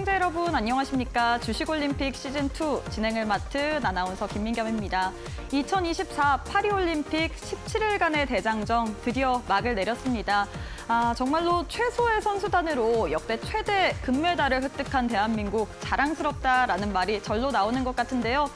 시청자 여러분 안녕하십니까. 주식올림픽 시즌2 진행을 맡은 아나운서 김민겸입니다. 2024 파리올림픽 17일간의 대장정 드디어 막을 내렸습니다. 정말로 최소의 선수단으로 역대 최대 금메달을 획득한 대한민국 자랑스럽다라는 말이 절로 나오는 것 같은데요.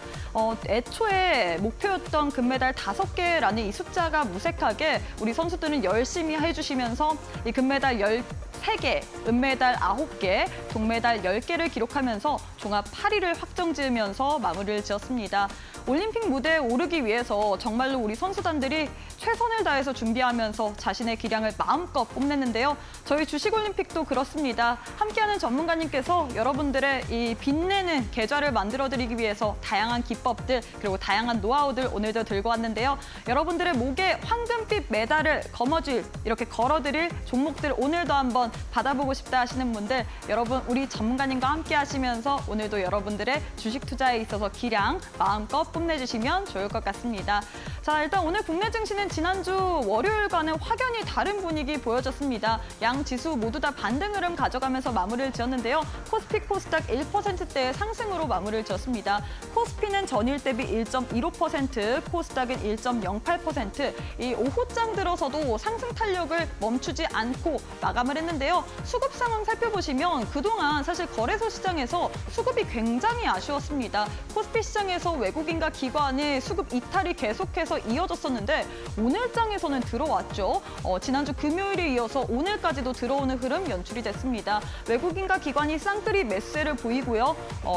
애초에 목표였던 금메달 5개라는 이 숫자가 무색하게 우리 선수들은 열심히 해주시면서 이 금메달 13개, 은메달 9개, 동메달 10개를 기록하면서 종합 8위를 확정지으면서 마무리를 지었습니다. 올림픽 무대에 오르기 위해서 정말로 우리 선수단들이 최선을 다해서 준비하면서 자신의 기량을 마음껏 뽐냈는데요. 저희 주식올림픽도 그렇습니다. 함께하는 전문가님께서 여러분들의 이 빛내는 계좌를 만들어드리기 위해서 다양한 기법들 그리고 다양한 노하우들 오늘도 들고 왔는데요. 여러분들의 목에 황금빛 메달을 거머쥘 이렇게 걸어드릴 종목들 오늘도 한번 받아보고 싶다 하시는 분들 여러분 우리 전문가님과 함께 하시면서 오늘도 여러분들의 주식 투자에 있어서 기량 마음껏 뽐내주시면 좋을 것 같습니다. 자, 일단 오늘 국내 증시는 지난주 월요일과는 확연히 다른 분위기 보여졌습니다. 양 지수 모두 다 반등 흐름 가져가면서 마무리를 지었는데요. 코스피 코스닥 1%대의 상승으로 마무리를 지었습니다. 코스피는 전일 대비 1.15%, 코스닥은 1.08%. 이 오후장 들어서도 상승 탄력을 멈추지 않고 마감을 했는데요. 수급 상황 살펴보시면 그동안 사실 거래소 시장에서 수급이 굉장히 아쉬웠습니다. 코스피 시장에서 외국인과 기관의 수급 이탈이 계속해서 이어졌었는데 오늘장에서는 들어왔죠. 지난주 금요일에 이어서 오늘까지도 들어오는 흐름 연출이 됐습니다. 외국인과 기관이 쌍끌이 매수세를 보이고요.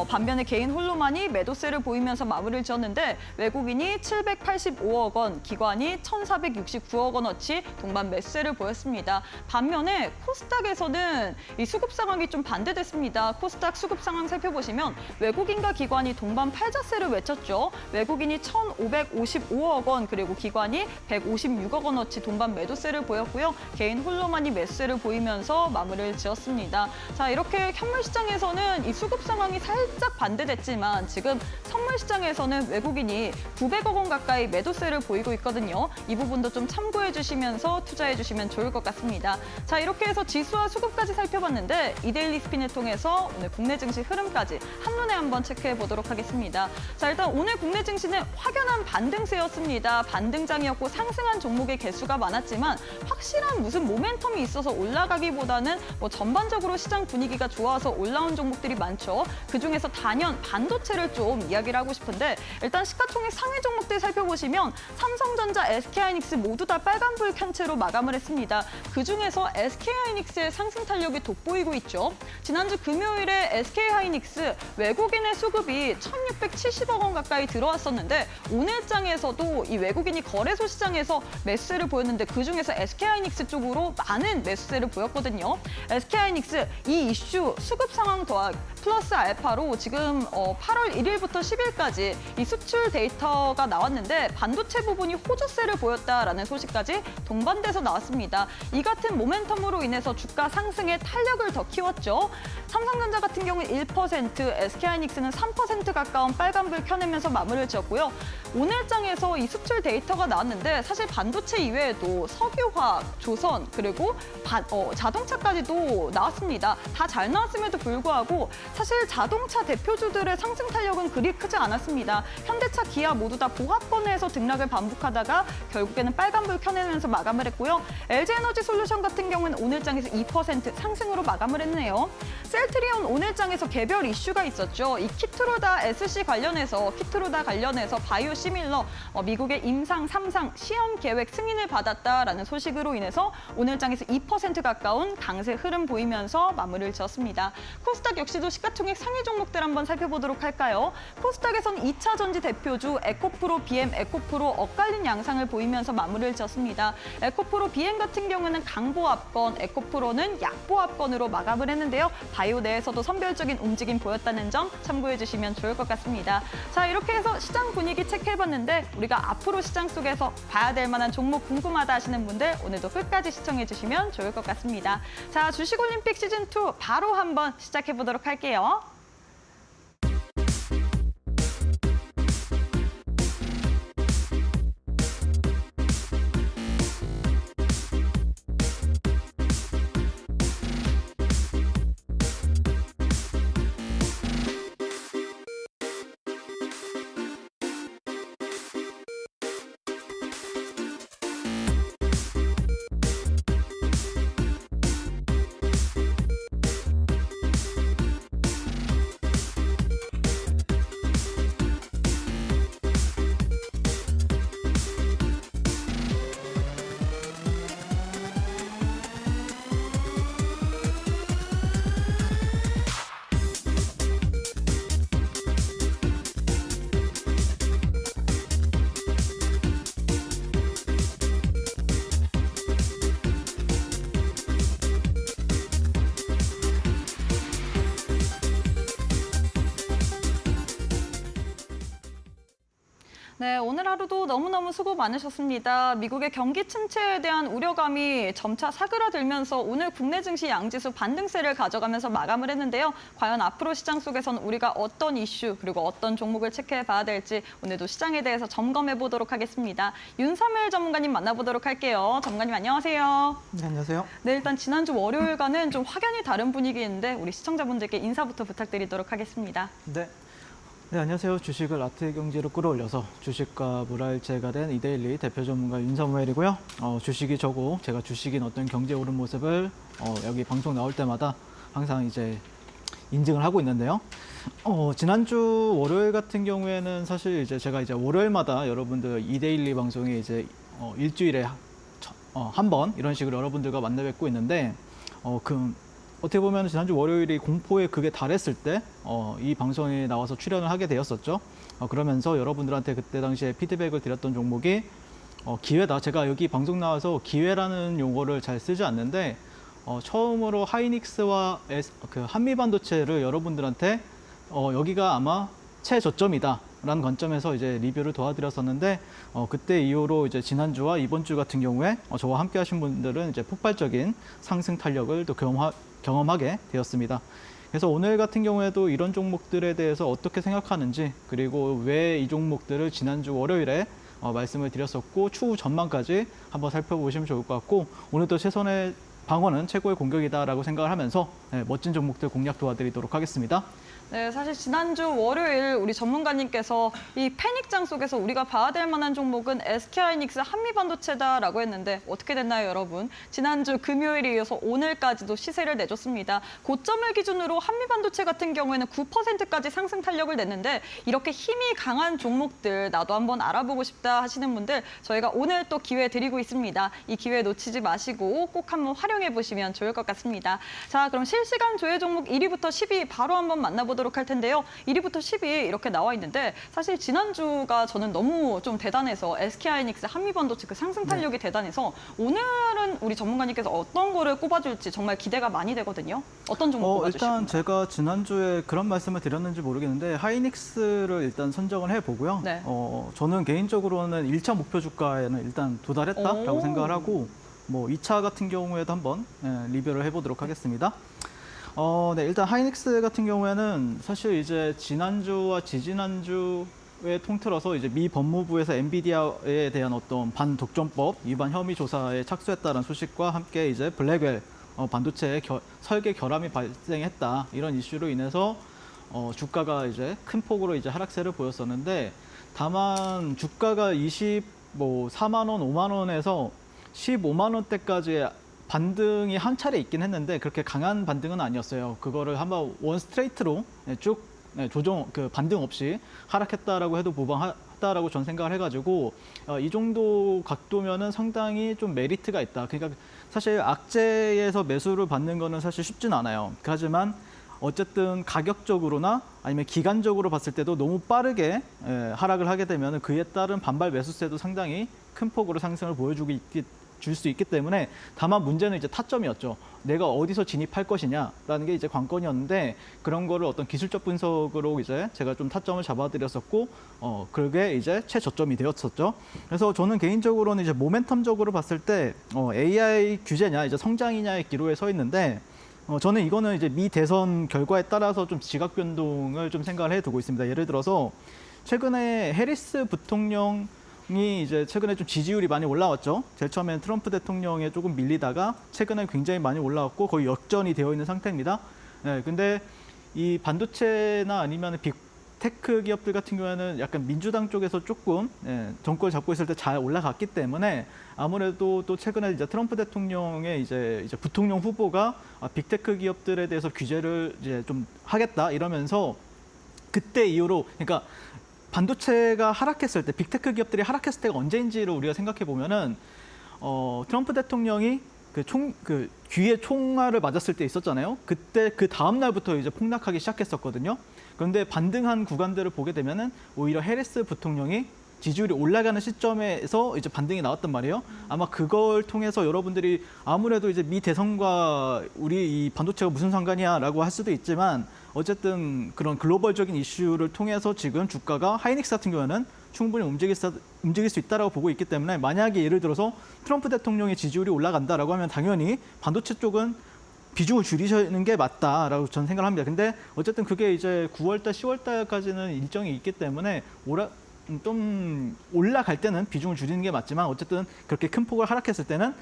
반면에 개인 홀로만이 매도세를 보이면서 마무리를 지었는데 외국인이 785억 원, 기관이 1,469억 원어치 동반 매수세를 보였습니다. 반면에 코스닥에서는 이 수급 상황이 좀 반대됐습니다. 코스닥 수급 상황 살펴보시면 외국인과 기관이 동반 팔자세를 외쳤죠. 외국인이 1,555억 원, 그리고 기관이 156억 원어치 동반 매도세를 보였고요. 개인 홀로만이 매수세를 보이면서 마무리를 지었습니다. 자, 이렇게 현물 시장에서는 이 수급 상황이 살짝 반대됐지만 지금 선물 시장에서는 외국인이 900억 원 가까이 매도세를 보이고 있거든요. 이 부분도 좀 참고해 주시면서 투자해 주시면 좋을 것 같습니다. 자, 이렇게 해서 지수와 수급까지 살펴봤는데 이데일리 스핀을 통해서 오늘 국내 증시 흐름까지 한눈에 한번 체크해 보도록 하겠습니다. 자, 일단 오늘 국내 증시는 확연한 반등세였습니다. 반등장이었고 상승한 종목의 개수가 많았지만 확실한 무슨 모멘텀이 있어서 올라가기보다는 전반적으로 시장 분위기가 좋아서 올라온 종목들이 많죠. 그중에서 단연 반도체를 좀 이야기를 하고 싶은데 일단 시가총액 상위 종목들 살펴보시면 삼성전자, SK하이닉스 모두 다 빨간불 켠 채로 마감을 했습니다. 그중에서 SK하이닉스의 상승 탄력이 돋보이고 있죠. 지난주 금요일에 SK하이닉스 외국인의 수급이 1,670억 원 가까이 들어왔었는데 오늘장에서도 이 외국인이 거래소 시장에서 매수세를 보였는데 그중에서 SK하이닉스 쪽으로 많은 매수세를 보였거든요. SK하이닉스 이 이슈 수급 상황 더하기 플러스 알파로 지금 8월 1일부터 10일까지 이 수출 데이터가 나왔는데 반도체 부분이 호조세를 보였다라는 소식까지 동반돼서 나왔습니다. 이 같은 모멘텀으로 인해서 주가 상승에 탄력을 더 키웠죠. 삼성전자 같은 경우는 1%, SK하이닉스는 3% 가까운 빨간불 켜내면서 마무리를 지었고요. 오늘장에서 이 수출 데이터가 나왔는데 사실 반도체 이외에도 석유화학, 조선, 그리고 자동차까지도 나왔습니다. 다 잘 나왔음에도 불구하고 사실 자동차 대표주들의 상승 탄력은 그리 크지 않았습니다. 현대차, 기아 모두 다 보합권에서 등락을 반복하다가 결국에는 빨간불 켜내면서 마감을 했고요. LG에너지솔루션 같은 경우는 오늘장에서 2% 상승으로 마감을 했네요. 셀트리온 오늘장에서 개별 이슈가 있었죠. 이 키트로다 SC 관련해서 바이오 시밀러 미국의 임상 3상 시험 계획 승인을 받았다라는 소식으로 인해서 오늘장에서 2% 가까운 강세 흐름 보이면서 마무리를 지었습니다. 코스닥 역시도 시가총액 상위 종목들 한번 살펴보도록 할까요? 코스닥에서는 2차 전지 대표주 에코프로, BM, 에코프로 엇갈린 양상을 보이면서 마무리를 지었습니다. 에코프로, BM 같은 경우는 강보합권, 에코프로는 약보합권으로 마감을 했는데요. 바이오 내에서도 선별적인 움직임 보였다는 점 참고해 주시면 좋을 것 같습니다. 자, 이렇게 해서 시장 분위기 체크해봤는데 우리가 앞으로 시장 속에서 봐야 될 만한 종목 궁금하다 하시는 분들 오늘도 끝까지 시청해 주시면 좋을 것 같습니다. 자, 주식올림픽 시즌2 바로 한번 시작해 보도록 할게요. 네, 오늘 하루도 너무너무 수고 많으셨습니다. 미국의 경기 침체에 대한 우려감이 점차 사그라들면서 오늘 국내 증시 양지수 반등세를 가져가면서 마감을 했는데요. 과연 앞으로 시장 속에선 우리가 어떤 이슈 그리고 어떤 종목을 체크해 봐야 될지 오늘도 시장에 대해서 점검해 보도록 하겠습니다. 윤삼일 전문가님 만나보도록 할게요. 전문가님 안녕하세요. 네, 안녕하세요. 네, 일단 지난주 월요일과는 좀 확연히 다른 분위기인데 우리 시청자분들께 인사부터 부탁드리도록 하겠습니다. 네, 안녕하세요. 주식을 아트의 경제로 끌어올려서 주식과 물알제가 된 이데일리 대표 전문가 윤사무엘이고요. 주식이 저고 제가 주식인 어떤 경제 오른 모습을 여기 방송 나올 때마다 항상 이제 인증을 하고 있는데요. 지난주 월요일 같은 경우에는 사실 이제 제가 이제 월요일마다 여러분들 이데일리 방송에 이제 일주일에 한 번 이런 식으로 여러분들과 만나 뵙고 있는데 어떻게 보면 지난주 월요일이 공포의 극에 달했을 때 이 방송에 나와서 출연을 하게 되었었죠. 그러면서 여러분들한테 그때 당시에 피드백을 드렸던 종목이 기회다. 제가 여기 방송 나와서 기회라는 용어를 잘 쓰지 않는데 처음으로 하이닉스와 한미반도체를 여러분들한테 여기가 아마 최저점이다 라는 관점에서 이제 리뷰를 도와드렸었는데 그때 이후로 이제 지난주와 이번 주 같은 경우에 저와 함께 하신 분들은 이제 폭발적인 상승 탄력을 또 경험하게 되었습니다. 그래서 오늘 같은 경우에도 이런 종목들에 대해서 어떻게 생각하는지 그리고 왜 이 종목들을 지난주 월요일에 말씀을 드렸었고 추후 전망까지 한번 살펴보시면 좋을 것 같고 오늘도 최선의 방어는 최고의 공격이다라고 생각을 하면서 멋진 종목들 공략 도와드리도록 하겠습니다. 네, 사실 지난주 월요일 우리 전문가님께서 이 패닉장 속에서 우리가 봐야 될 만한 종목은 SK하이닉스 한미반도체다라고 했는데 어떻게 됐나요, 여러분? 지난주 금요일에 이어서 오늘까지도 시세를 내줬습니다. 고점을 기준으로 한미반도체 같은 경우에는 9%까지 상승 탄력을 냈는데 이렇게 힘이 강한 종목들 나도 한번 알아보고 싶다 하시는 분들 저희가 오늘 또 기회 드리고 있습니다. 이 기회 놓치지 마시고 꼭 한번 활용해 보시면 좋을 것 같습니다. 자, 그럼 실시간 조회 종목 1위부터 10위 바로 한번 만나보도록 할 텐데요. 1위부터 10위 이렇게 나와 있는데 사실 지난주가 저는 너무 좀 대단해서 SK하이닉스 한미반도체 그 상승 탄력이 대단해서 오늘은 우리 전문가님께서 어떤 거를 꼽아줄지 정말 기대가 많이 되거든요. 어떤 종목 꼽아주실 건가요? 일단 제가 지난주에 그런 말씀을 드렸는지 모르겠는데 하이닉스를 일단 선정을 해보고요. 네. 저는 개인적으로는 1차 목표 주가에는 일단 도달했다라고 생각을 하고 2차 같은 경우에도 한번 리뷰를 해보도록 하겠습니다. 네, 일단 하이닉스 같은 경우에는 사실 이제 지난주와 지지난주에 통틀어서 이제 미 법무부에서 엔비디아에 대한 어떤 반독점법 위반 혐의 조사에 착수했다는 소식과 함께 이제 블랙웰 반도체 설계 결함이 발생했다 이런 이슈로 인해서 주가가 이제 큰 폭으로 이제 하락세를 보였었는데 다만 주가가 4만 원, 5만 원에서 15만 원대까지 반등이 한 차례 있긴 했는데 그렇게 강한 반등은 아니었어요. 그거를 한번 원 스트레이트로 쭉 조정 반등 없이 하락했다라고 해도 무방하다라고 전 생각을 해가지고 이 정도 각도면은 상당히 좀 메리트가 있다. 그러니까 사실 악재에서 매수를 받는 거는 사실 쉽진 않아요. 하지만 어쨌든 가격적으로나 아니면 기간적으로 봤을 때도 너무 빠르게 하락을 하게 되면 그에 따른 반발 매수세도 상당히 큰 폭으로 상승을 줄 수 있기 때문에 다만 문제는 이제 타점이었죠. 내가 어디서 진입할 것이냐라는 게 이제 관건이었는데 그런 거를 어떤 기술적 분석으로 이제 제가 좀 타점을 잡아드렸었고 그게 이제 최저점이 되었었죠. 그래서 저는 개인적으로는 이제 모멘텀적으로 봤을 때 AI 규제냐 이제 성장이냐의 기로에 서 있는데 저는 이거는 이제 미 대선 결과에 따라서 좀 지각 변동을 좀 생각을 해두고 있습니다. 예를 들어서 최근에 해리스 부통령 이 이제 최근에 좀 지지율이 많이 올라왔죠. 제일 처음엔 트럼프 대통령에 조금 밀리다가 최근에 굉장히 많이 올라왔고 거의 역전이 되어 있는 상태입니다. 근데 이 반도체나 아니면 빅테크 기업들 같은 경우에는 약간 민주당 쪽에서 조금 정권을 잡고 있을 때 잘 올라갔기 때문에 아무래도 또 최근에 이제 트럼프 대통령의 이제 부통령 후보가 빅테크 기업들에 대해서 규제를 이제 좀 하겠다 이러면서 그때 이후로 그러니까 반도체가 하락했을 때, 빅테크 기업들이 하락했을 때가 언제인지를 우리가 생각해 보면은 트럼프 대통령이 귀에 총알을 맞았을 때 있었잖아요. 그때 그 다음 날부터 이제 폭락하기 시작했었거든요. 그런데 반등한 구간들을 보게 되면은 오히려 해리스 부통령이 지지율이 올라가는 시점에서 이제 반등이 나왔단 말이에요. 아마 그걸 통해서 여러분들이 아무래도 이제 미 대선과 우리 이 반도체가 무슨 상관이야라고 할 수도 있지만 어쨌든 그런 글로벌적인 이슈를 통해서 지금 주가가 하이닉스 같은 경우에는 충분히 움직일 수 있다라고 보고 있기 때문에 만약에 예를 들어서 트럼프 대통령의 지지율이 올라간다라고 하면 당연히 반도체 쪽은 비중을 줄이시는 게 맞다라고 저는 생각을 합니다. 근데 어쨌든 그게 이제 9월 달, 10월 달까지는 일정이 있기 때문에 좀 올라갈 때는 비중을 줄이는 게 맞지만 어쨌든 그렇게 큰 폭을 하락했을 때는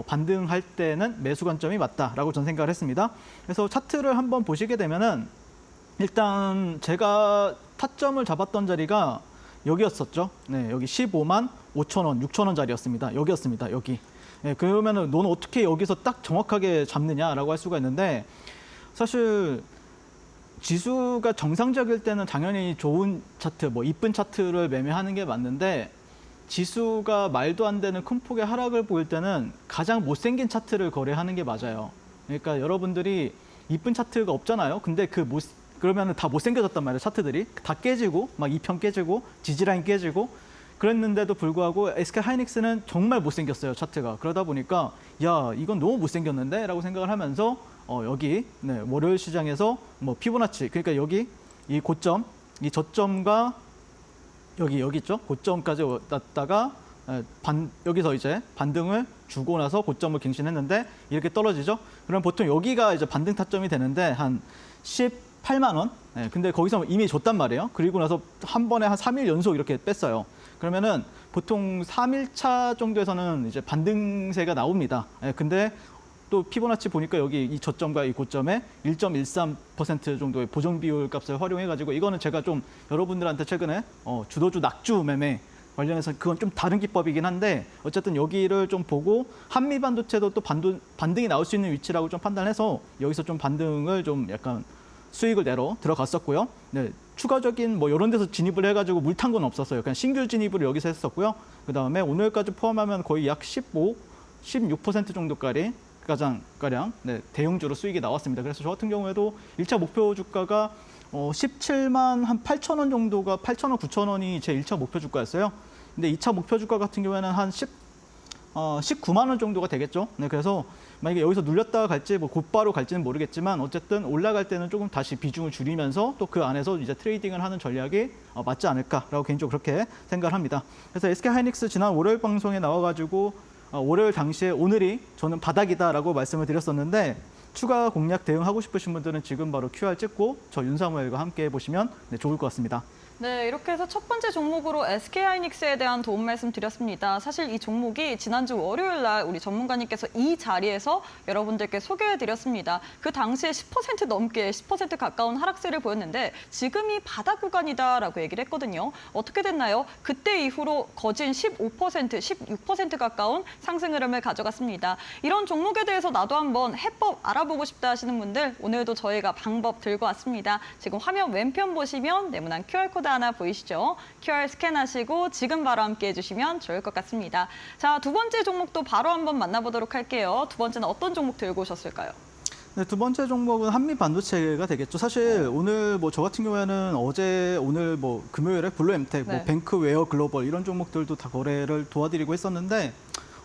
반등할 때는 매수 관점이 맞다라고 저는 생각을 했습니다. 그래서 차트를 한번 보시게 되면은 일단 제가 타점을 잡았던 자리가 여기였었죠. 네, 여기 15만 5천 원, 6천 원짜리였습니다. 여기였습니다. 여기. 네, 그러면은 너는 어떻게 여기서 딱 정확하게 잡느냐라고 할 수가 있는데 사실 지수가 정상적일 때는 당연히 좋은 차트, 뭐 이쁜 차트를 매매하는 게 맞는데 지수가 말도 안 되는 큰 폭의 하락을 보일 때는 가장 못생긴 차트를 거래하는 게 맞아요. 그러니까 여러분들이 이쁜 차트가 없잖아요. 근데 그러면은 다 못생겨졌단 말이에요. 차트들이 다 깨지고 막 2편 깨지고 지지라인 깨지고 그랬는데도 불구하고 SK 하이닉스는 정말 못생겼어요. 차트가. 그러다 보니까 야 이건 너무 못생겼는데 라고 생각을 하면서 여기 네, 월요일 시장에서 뭐 피보나치 그러니까 여기 이 고점 이 저점과 여기 있죠. 고점까지 왔다가 여기서 이제 반등을 주고 나서 고점을 갱신했는데 이렇게 떨어지죠. 그럼 보통 여기가 이제 반등 타점이 되는데 한 18만 원. 네, 근데 거기서 이미 줬단 말이에요. 그리고 나서 한 번에 한 3일 연속 이렇게 뺐어요. 그러면은 보통 3일차 정도에서는 이제 반등세가 나옵니다. 네, 근데 또 피보나치 보니까 여기 이 저점과 이 고점에 1.13% 정도의 보정 비율 값을 활용해가지고 이거는 제가 좀 여러분들한테 최근에 주도주 낙주 매매 관련해서 그건 좀 다른 기법이긴 한데 어쨌든 여기를 좀 보고 한미 반도체도 또 반등이 나올 수 있는 위치라고 좀 판단해서 여기서 좀 반등을 좀 약간 수익을 내러 들어갔었고요. 네, 추가적인 뭐 이런 데서 진입을 해가지고 물 탄 건 없었어요. 그냥 신규 진입을 여기서 했었고요. 그 다음에 오늘까지 포함하면 거의 약 16% 정도까지 가량 네, 대형주로 수익이 나왔습니다. 그래서 저 같은 경우에도 1차 목표 주가가 17만 한 8천 원 정도가 8천 원, 9천 원이 제 1차 목표 주가였어요. 근데 2차 목표 주가 같은 경우에는 한 19만 원 정도가 되겠죠. 네, 그래서 만약에 여기서 눌렸다가 갈지 뭐 곧바로 갈지는 모르겠지만 어쨌든 올라갈 때는 조금 다시 비중을 줄이면서 또 그 안에서 이제 트레이딩을 하는 전략이 맞지 않을까라고 개인적으로 그렇게 생각을 합니다. 그래서 SK 하이닉스 지난 월요일 방송에 나와가지고 월요일 당시에 오늘이 저는 바닥이다라고 말씀을 드렸었는데 추가 공략 대응하고 싶으신 분들은 지금 바로 QR 찍고 저 윤사무엘과 함께 해보시면 네, 좋을 것 같습니다. 네, 이렇게 해서 첫 번째 종목으로 SK하이닉스에 대한 도움 말씀 드렸습니다. 사실 이 종목이 지난주 월요일 날 우리 전문가님께서 이 자리에서 여러분들께 소개해드렸습니다. 그 당시에 10% 넘게 10% 가까운 하락세를 보였는데 지금이 바닥 구간이다라고 얘기를 했거든요. 어떻게 됐나요? 그때 이후로 거진 15%, 16% 가까운 상승 흐름을 가져갔습니다. 이런 종목에 대해서 나도 한번 해법 알아보고 싶다 하시는 분들 오늘도 저희가 방법 들고 왔습니다. 지금 화면 왼편 보시면 네모난 QR코드 하나 보이시죠? QR 스캔하시고 지금 바로 함께 해주시면 좋을 것 같습니다. 자, 두 번째 종목도 바로 한번 만나보도록 할게요. 두 번째는 어떤 종목 들고 오셨을까요? 네, 두 번째 종목은 한미 반도체가 되겠죠. 사실 오늘 뭐 저 같은 경우에는 오늘 뭐 금요일에 블루엠텍, 네. 뭐 뱅크웨어 글로벌 이런 종목들도 다 거래를 도와드리고 했었는데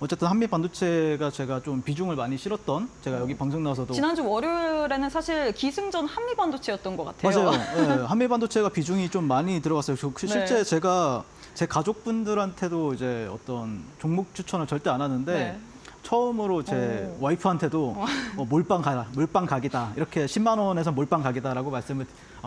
어쨌든 한미 반도체가 제가 좀 비중을 많이 실었던 제가 여기 방송 나와서도 지난주 월요일에는 사실 기승전 한미 반도체였던 것 같아요. 맞아요. 네, 한미 반도체가 비중이 좀 많이 들어갔어요. 실제 네. 제가 제 가족분들한테도 이제 어떤 종목 추천을 절대 안 하는데 네. 처음으로 제 와이프한테도 몰빵 각이다. 이렇게 10만 원에서 몰빵 각이다라고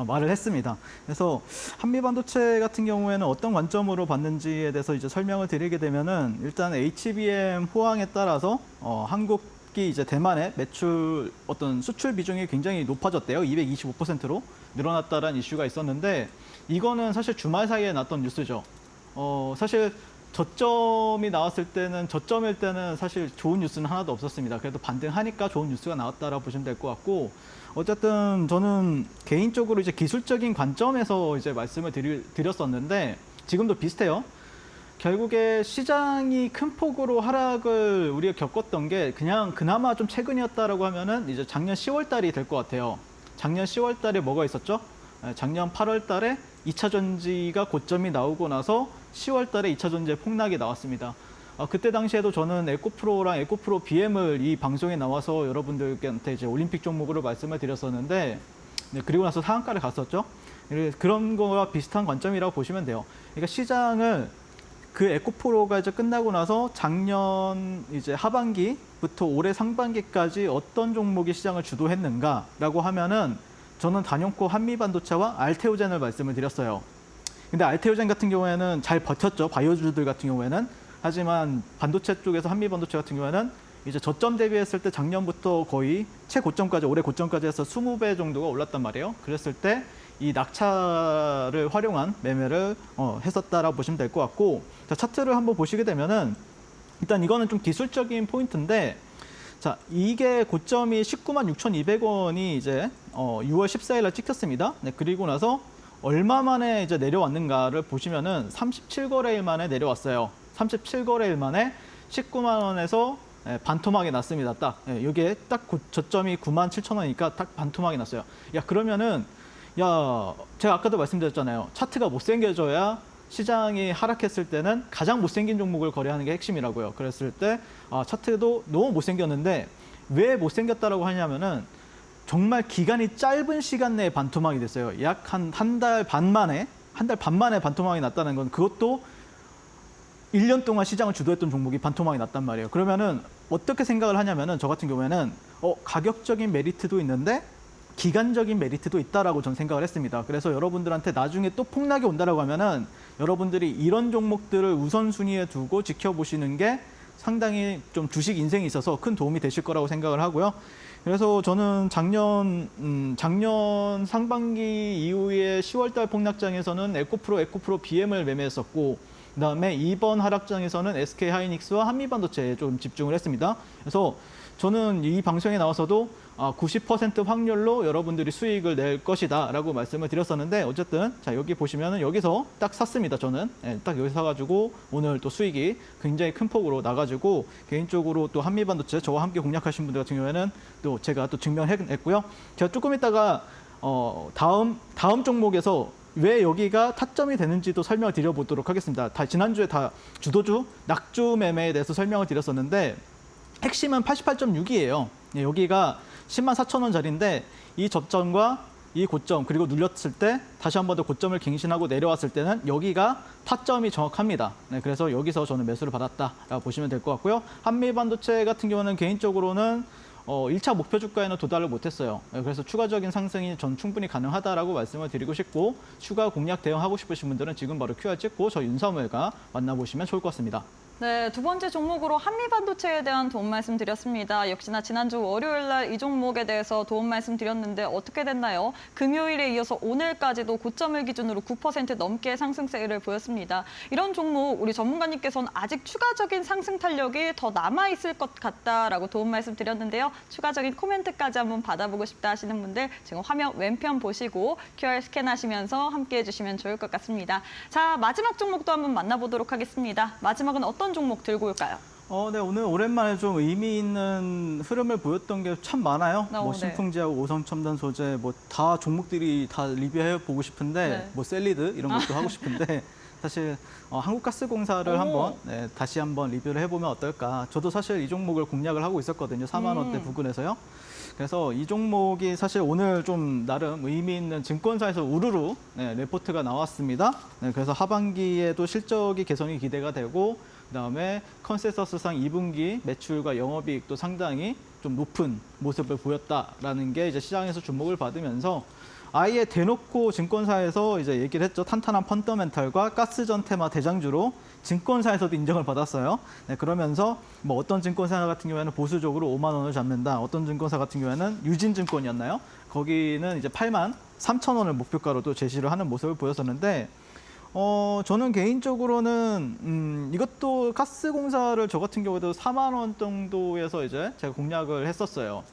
말을 했습니다. 그래서 한미 반도체 같은 경우에는 어떤 관점으로 봤는지에 대해서 이제 설명을 드리게 되면은 일단 HBM 호황에 따라서 한국이 이제 대만의 매출 어떤 수출 비중이 굉장히 높아졌대요. 225%로 늘어났다라는 이슈가 있었는데 이거는 사실 주말 사이에 났던 뉴스죠. 사실 저점일 때는 사실 좋은 뉴스는 하나도 없었습니다. 그래도 반등하니까 좋은 뉴스가 나왔다라고 보시면 될 것 같고 어쨌든 저는 개인적으로 이제 기술적인 관점에서 이제 말씀을 드렸었는데 지금도 비슷해요. 결국에 시장이 큰 폭으로 하락을 우리가 겪었던 게 그냥 그나마 좀 최근이었다라고 하면은 이제 작년 10월 달이 될 것 같아요. 작년 10월 달에 뭐가 있었죠? 작년 8월 달에 2차 전지가 고점이 나오고 나서 10월 달에 2차 전지의 폭락이 나왔습니다. 그때 당시에도 저는 에코프로랑 에코프로 BM을 이 방송에 나와서 여러분들한테 이제 올림픽 종목으로 말씀을 드렸었는데 네, 그리고 나서 상한가를 갔었죠. 그런 거와 비슷한 관점이라고 보시면 돼요. 그러니까 시장을 그 에코프로가 이제 끝나고 나서 작년 이제 하반기부터 올해 상반기까지 어떤 종목이 시장을 주도했는가라고 하면은 저는 단연코 한미반도체와 알테오젠을 말씀을 드렸어요. 근데 알테오젠 같은 경우에는 잘 버텼죠. 바이오주들 같은 경우에는. 하지만 반도체 쪽에서 한미반도체 같은 경우에는 이제 저점 대비했을 때 작년부터 거의 최고점까지 올해 고점까지 해서 20배 정도가 올랐단 말이에요. 그랬을 때 이 낙차를 활용한 매매를 했었다라고 보시면 될 것 같고, 자, 차트를 한번 보시게 되면은 일단 이거는 좀 기술적인 포인트인데, 자, 이게 고점이 19만 6,200원이 이제 6월 14일 날 찍혔습니다. 네, 그리고 나서 얼마 만에 이제 내려왔는가를 보시면은 37거래일 만에 내려왔어요. 37거래일 만에 19만 원에서 반토막이 났습니다. 딱 여기에 딱 저점이 9만 7천 원이니까 딱 반토막이 났어요. 야, 그러면은 제가 아까도 말씀드렸잖아요. 차트가 못생겨져야 시장이 하락했을 때는 가장 못생긴 종목을 거래하는 게 핵심이라고요. 그랬을 때 차트도 너무 못생겼는데 왜 못생겼다라고 하냐면은 정말 기간이 짧은 시간 내에 반토막이 됐어요. 약 한 달 반 만에 반토막이 났다는 건, 그것도 1년 동안 시장을 주도했던 종목이 반토막이 났단 말이에요. 그러면은 어떻게 생각을 하냐면은 저 같은 경우에는 가격적인 메리트도 있는데 기간적인 메리트도 있다라고 저는 생각을 했습니다. 그래서 여러분들한테 나중에 또 폭락이 온다라고 하면은 여러분들이 이런 종목들을 우선순위에 두고 지켜보시는 게 상당히 좀 주식 인생에 있어서 큰 도움이 되실 거라고 생각을 하고요. 그래서 저는 작년 상반기 이후에 10월달 폭락장에서는 에코프로 BM을 매매했었고, 그다음에 이번 하락장에서는 SK 하이닉스와 한미반도체에 좀 집중을 했습니다. 그래서 저는 이 방송에 나와서도 90% 확률로 여러분들이 수익을 낼 것이다라고 말씀을 드렸었는데, 어쨌든 자, 여기 보시면은 여기서 딱 샀습니다. 저는 딱 여기 사가지고 오늘 또 수익이 굉장히 큰 폭으로 나가지고, 개인적으로 또 한미반도체 저와 함께 공략하신 분들 같은 경우에는 또 제가 또 증명했고요. 제가 조금 이따가 다음 종목에서 왜 여기가 타점이 되는지도 설명을 드려보도록 하겠습니다. 지난주에 다 주도주, 낙주 매매에 대해서 설명을 드렸었는데, 핵심은 88.6이에요. 여기가 10만 4천 원짜리인데 이 저점과 이 고점, 그리고 눌렸을 때 다시 한 번 더 고점을 갱신하고 내려왔을 때는 여기가 타점이 정확합니다. 네, 그래서 여기서 저는 매수를 받았다라고 보시면 될 것 같고요. 한미반도체 같은 경우는 개인적으로는 1차 목표 주가에는 도달을 못했어요. 그래서 추가적인 상승이 전 충분히 가능하다라고 말씀을 드리고 싶고, 추가 공략 대응하고 싶으신 분들은 지금 바로 QR 찍고 저 윤사무엘과 만나보시면 좋을 것 같습니다. 네, 두 번째 종목으로 한미반도체에 대한 도움 말씀 드렸습니다. 역시나 지난주 월요일 날 이 종목에 대해서 도움 말씀 드렸는데 어떻게 됐나요? 금요일에 이어서 오늘까지도 고점을 기준으로 9% 넘게 상승세를 보였습니다. 이런 종목 우리 전문가님께서는 아직 추가적인 상승 탄력이 더 남아있을 것 같다라고 도움 말씀 드렸는데요. 추가적인 코멘트까지 한번 받아보고 싶다 하시는 분들 지금 화면 왼편 보시고 QR 스캔하시면서 함께해 주시면 좋을 것 같습니다. 자, 마지막 종목도 한번 만나보도록 하겠습니다. 마지막은 어떤 종목 들고 올까요? 네, 오늘 오랜만에 좀 의미 있는 흐름을 보였던 게 참 많아요. 네. 신풍제하고 오성첨단 소재, 다 종목들이 다 리뷰해 보고 싶은데, 네. 샐리드 이런 것도 하고 싶은데, 사실 한국가스공사를 한번 다시 한번 리뷰를 해보면 어떨까. 저도 사실 이 종목을 공략을 하고 있었거든요. 4만 원대 부근에서요. 그래서 이 종목이 사실 오늘 좀 나름 의미 있는 증권사에서 우르르 레포트가 나왔습니다. 그래서 하반기에도 실적이 개선이 기대가 되고, 그다음에 컨센서스상 2분기 매출과 영업이익도 상당히 좀 높은 모습을 보였다라는 게 이제 시장에서 주목을 받으면서 아예 대놓고 증권사에서 이제 얘기를 했죠. 탄탄한 펀더멘탈과 가스전 테마 대장주로 증권사에서도 인정을 받았어요. 그러면서 뭐 어떤 증권사 같은 경우에는 보수적으로 5만 원을 잡는다. 어떤 증권사 같은 경우에는 유진증권이었나요? 거기는 이제 8만 3천 원을 목표가로 또 제시를 하는 모습을 보였었는데, 저는 개인적으로는 이것도 가스공사를 저 같은 경우에도 4만 원 정도에서 이제 제가 공략을 했었어요.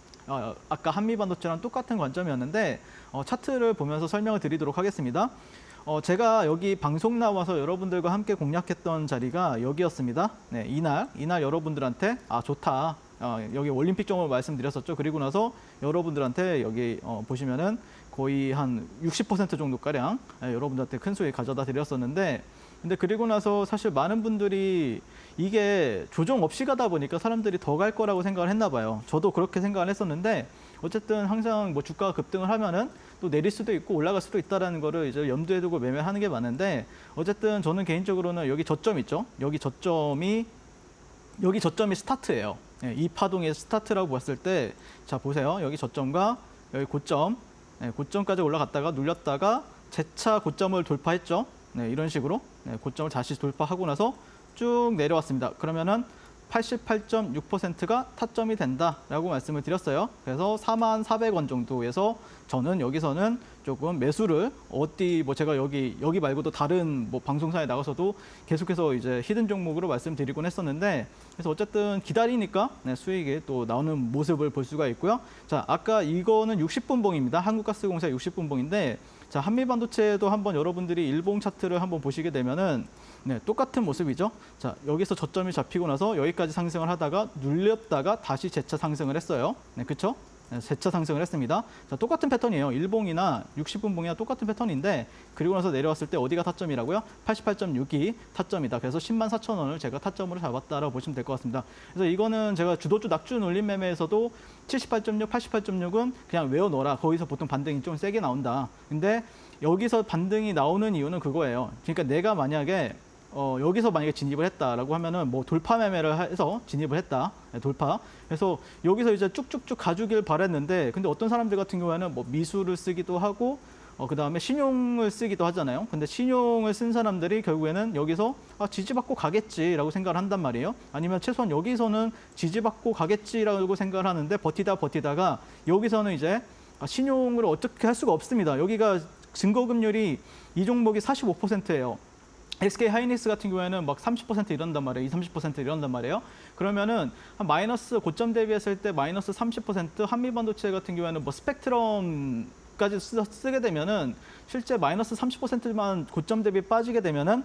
아까 한미반도체랑 똑같은 관점이었는데, 차트를 보면서 설명을 드리도록 하겠습니다. 제가 여기 방송 나와서 여러분들과 함께 공략했던 자리가 여기였습니다. 네, 이날 여러분들한테 좋다. 여기 올림픽 종목 말씀드렸었죠. 그리고 나서 여러분들한테 여기 보시면은 거의 한 60% 정도가량 여러분들한테 큰 수익 가져다 드렸었는데, 근데 그리고 나서 사실 많은 분들이 이게 조정 없이 가다 보니까 사람들이 더 갈 거라고 생각을 했나 봐요. 저도 그렇게 생각을 했었는데 어쨌든 항상 뭐 주가가 급등을 하면은 또 내릴 수도 있고 올라갈 수도 있다라는 거를 이제 염두에 두고 매매하는 게 많은데 어쨌든 저는 개인적으로는 여기 저점 있죠. 여기 저점이 스타트예요. 예, 이 파동의 스타트라고 봤을 때 자 보세요. 여기 저점과 여기 고점, 고점까지 올라갔다가 눌렸다가 재차 고점을 돌파했죠. 네, 이런 식으로 고점을 다시 돌파하고 나서 쭉 내려왔습니다. 그러면은 88.6%가 타점이 된다라고 말씀을 드렸어요. 그래서 44,000원 정도에서 저는 여기서는 조금 매수를 뭐 제가 여기 말고도 다른 뭐 방송사에 나가서도 계속해서 이제 히든 종목으로 말씀드리곤 했었는데 그래서 어쨌든 기다리니까 수익이 또 나오는 모습을 볼 수가 있고요. 자, 아까 이거는 60분봉입니다. 한국가스공사 60분봉인데 자, 한미반도체도 한번 여러분들이 일봉 차트를 한번 보시게 되면은 똑같은 모습이죠. 자, 여기서 저점이 잡히고 나서 여기까지 상승을 하다가 눌렸다가 다시 재차 상승을 했어요. 그렇죠? 재차 상승을 했습니다. 자, 똑같은 패턴이에요. 일봉이나 60분봉이나 똑같은 패턴인데 그리고 나서 내려왔을 때 어디가 타점이라고요? 88.6이 타점이다. 그래서 104,000원을 제가 타점으로 잡았다라고 보시면 될 것 같습니다. 그래서 이거는 제가 주도주 낙주 놀림 매매에서도 78.6, 88.6은 그냥 외워놓어라. 거기서 보통 반등이 좀 세게 나온다. 근데 여기서 반등이 나오는 이유는 그거예요. 그러니까 내가 만약에 여기서 만약에 진입을 했다라고 하면은 뭐 돌파 매매를 해서 진입을 했다. 돌파. 그래서 여기서 이제 쭉쭉쭉 가주길 바랬는데 근데 어떤 사람들 같은 경우에는 뭐 미수를 쓰기도 하고 그다음에 신용을 쓰기도 하잖아요. 근데 신용을 쓴 사람들이 결국에는 여기서 지지받고 가겠지라고 생각을 한단 말이에요. 아니면 최소한 여기서는 지지받고 가겠지라고 생각을 하는데 버티다가 여기서는 이제 신용을 어떻게 할 수가 없습니다. 여기가 증거금률이 이 종목이 45%예요. SK 하이닉스 같은 경우에는 막 30% 이런단 말이에요. 30% 이런단 말이에요. 그러면은 한 마이너스 고점 대비했을 때 마이너스 30% 한미반도체 같은 경우에는 뭐 스펙트럼까지 쓰게 되면은 실제 마이너스 30%만 고점 대비 빠지게 되면은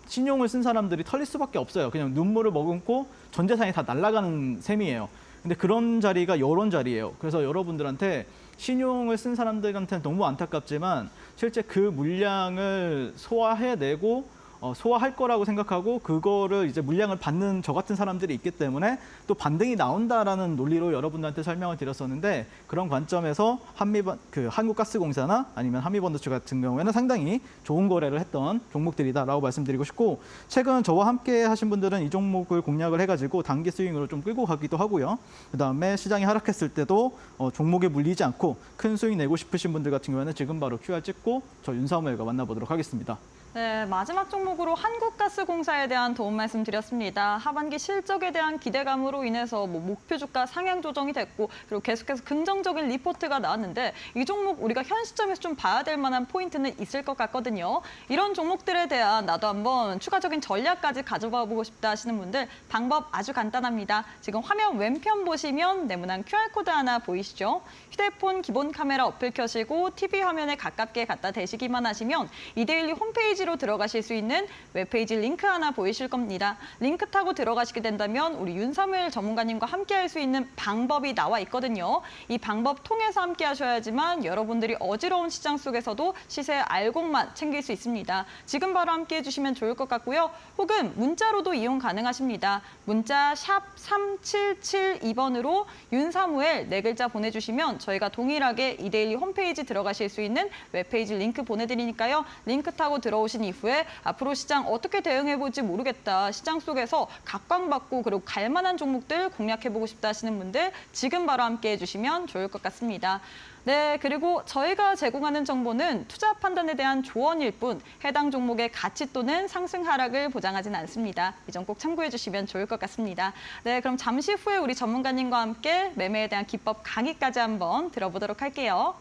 신용을 쓴 사람들이 털릴 수밖에 없어요. 그냥 눈물을 머금고 전 재산이 다 날아가는 셈이에요. 근데 그런 자리가 이런 자리예요. 그래서 여러분들한테 신용을 쓴 사람들한테는 너무 안타깝지만 실제 그 물량을 소화해내고 소화할 거라고 생각하고 그거를 이제 물량을 받는 저 같은 사람들이 있기 때문에 또 반등이 나온다라는 논리로 여러분들한테 설명을 드렸었는데 그런 관점에서 한국가스공사나 아니면 한미반도체 같은 경우에는 상당히 좋은 거래를 했던 종목들이다라고 말씀드리고 싶고 최근 저와 함께 하신 분들은 이 종목을 공략을 해가지고 단기 스윙으로 좀 끌고 가기도 하고요. 그다음에 시장이 하락했을 때도 종목에 물리지 않고 큰 수익 내고 싶으신 분들 같은 경우에는 지금 바로 QR 찍고 저 윤사무엘과 만나보도록 하겠습니다. 네, 마지막 종목으로 한국가스공사에 대한 도움 말씀드렸습니다. 하반기 실적에 대한 기대감으로 인해서 목표 주가 상향 조정이 됐고 그리고 계속해서 긍정적인 리포트가 나왔는데 이 종목 우리가 현 시점에서 좀 봐야 될 만한 포인트는 있을 것 같거든요. 이런 종목들에 대한 나도 한번 추가적인 전략까지 가져봐 보고 싶다 하시는 분들 방법 아주 간단합니다. 지금 화면 왼편 보시면 네모난 QR코드 하나 보이시죠? 휴대폰 기본 카메라 어플 켜시고 TV 화면에 가깝게 갖다 대시기만 하시면 이데일리 홈페이지로 들어가실 수 있는 웹페이지 링크 하나 보이실 겁니다. 링크 타고 들어가시게 된다면 우리 윤사무엘 전문가님과 함께 할 수 있는 방법이 나와 있거든요. 이 방법 통해서 함께 하셔야지만 여러분들이 어지러운 시장 속에서도 시세 알곡만 챙길 수 있습니다. 지금 바로 함께 해주시면 좋을 것 같고요. 혹은 문자로도 이용 가능하십니다. 문자 샵 3772번으로 윤사무엘 4글자 보내주시면 저희가 동일하게 이데일리 홈페이지 들어가실 수 있는 웹페이지 링크 보내드리니까요. 링크 타고 들어오신 이후에 앞으로 시장 어떻게 대응해볼지 모르겠다. 시장 속에서 각광받고 그리고 갈만한 종목들 공략해보고 싶다 하시는 분들 지금 바로 함께 해주시면 좋을 것 같습니다. 네, 그리고 저희가 제공하는 정보는 투자 판단에 대한 조언일 뿐 해당 종목의 가치 또는 상승 하락을 보장하진 않습니다. 이 점 꼭 참고해 주시면 좋을 것 같습니다. 네, 그럼 잠시 후에 우리 전문가님과 함께 매매에 대한 기법 강의까지 한번 들어보도록 할게요.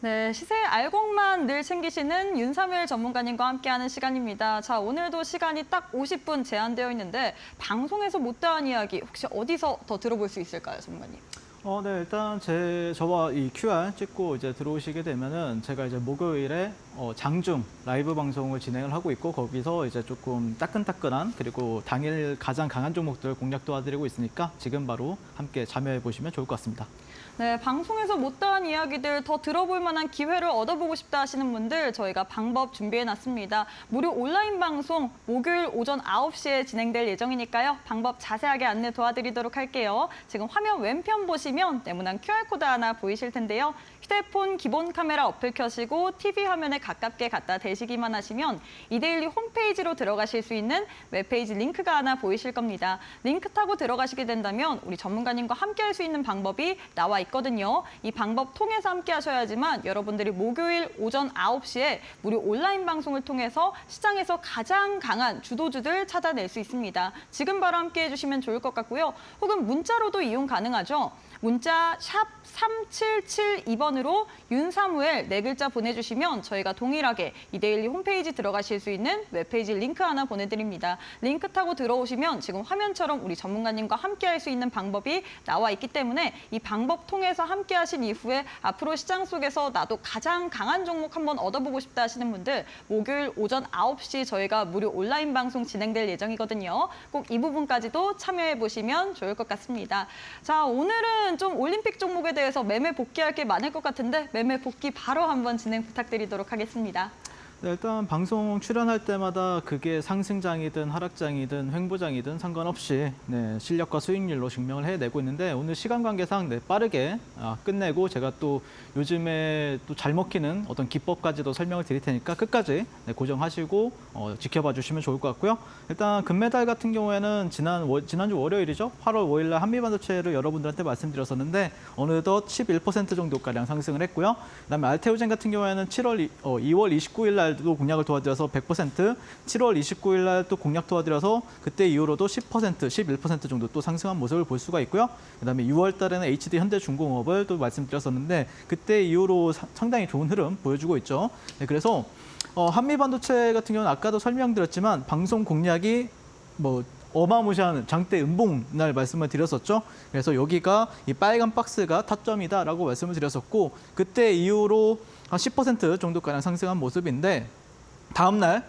네, 시세 알곡만 늘 챙기시는 윤삼일 전문가님과 함께하는 시간입니다. 자, 오늘도 시간이 딱 50분 제한되어 있는데 방송에서 못다한 이야기 혹시 어디서 더 들어볼 수 있을까요, 전문가님? 네, 일단 저와 이 QR 찍고 이제 들어오시게 되면은 제가 이제 목요일에 장중 라이브 방송을 진행을 하고 있고 거기서 이제 조금 따끈따끈한 그리고 당일 가장 강한 종목들 공략 도와드리고 있으니까 지금 바로 함께 참여해 보시면 좋을 것 같습니다. 네, 방송에서 못다한 이야기들 더 들어볼 만한 기회를 얻어보고 싶다 하시는 분들 저희가 방법 준비해놨습니다. 무료 온라인 방송 목요일 오전 9시에 진행될 예정이니까요. 방법 자세하게 안내 도와드리도록 할게요. 지금 화면 왼편 보시면 네모난 QR코드 하나 보이실 텐데요. 휴대폰 기본 카메라 어플 켜시고 TV 화면에 가깝게 갖다 대시기만 하시면 이데일리 홈페이지로 들어가실 수 있는 웹페이지 링크가 하나 보이실 겁니다. 링크 타고 들어가시게 된다면 우리 전문가님과 함께 할 수 있는 방법이 나와 있거든요. 이 방법 통해서 함께 하셔야지만 여러분들이 목요일 오전 9시에 무료 온라인 방송을 통해서 시장에서 가장 강한 주도주들 찾아낼 수 있습니다. 지금 바로 함께 해주시면 좋을 것 같고요. 혹은 문자로도 이용 가능하죠. 문자 샵 3772번으로 윤사무엘 4글자 보내주시면 저희가 동일하게 이데일리 홈페이지 들어가실 수 있는 웹페이지 링크 하나 보내드립니다. 링크 타고 들어오시면 지금 화면처럼 우리 전문가님과 함께 할 수 있는 방법이 나와 있기 때문에 이 방법 통해서 함께 하신 이후에 앞으로 시장 속에서 나도 가장 강한 종목 한번 얻어보고 싶다 하시는 분들 목요일 오전 9시 저희가 무료 온라인 방송 진행될 예정이거든요. 꼭 이 부분까지도 참여해 보시면 좋을 것 같습니다. 자, 오늘은 좀 올림픽 종목에 대해서 매매 복귀할 게 많을 것 같은데 매매 복귀 바로 한번 진행 부탁드리도록 하겠습니다. 네, 일단 방송 출연할 때마다 그게 상승장이든 하락장이든 횡보장이든 상관없이 실력과 수익률로 증명을 해내고 있는데 오늘 시간 관계상 빠르게 끝내고 제가 또 요즘에 또 잘 먹히는 어떤 기법까지도 설명을 드릴 테니까 끝까지 고정하시고 지켜봐 주시면 좋을 것 같고요. 일단 금메달 같은 경우에는 지난주 월요일이죠. 8월 5일 날 한미반도체를 여러분들한테 말씀드렸었는데 어느덧 11% 정도가량 상승을 했고요. 그다음에 알테오젠 같은 경우에는 2월 29일 날도 공략을 도와드려서 100%, 7월 29일 날 또 공략 도와드려서 그때 이후로도 10%, 11% 정도 또 상승한 모습을 볼 수가 있고요. 그다음에 6월 달에는 HD 현대중공업을 또 말씀드렸었는데 그때 이후로 상당히 좋은 흐름 보여주고 있죠. 네, 그래서 한미반도체 같은 경우는 아까도 설명드렸지만 방송 공략이 어마무시한 장대 음봉 날 말씀을 드렸었죠. 그래서 여기가 이 빨간 박스가 타점이다라고 말씀을 드렸었고 그때 이후로 한 10% 정도가량 상승한 모습인데 다음날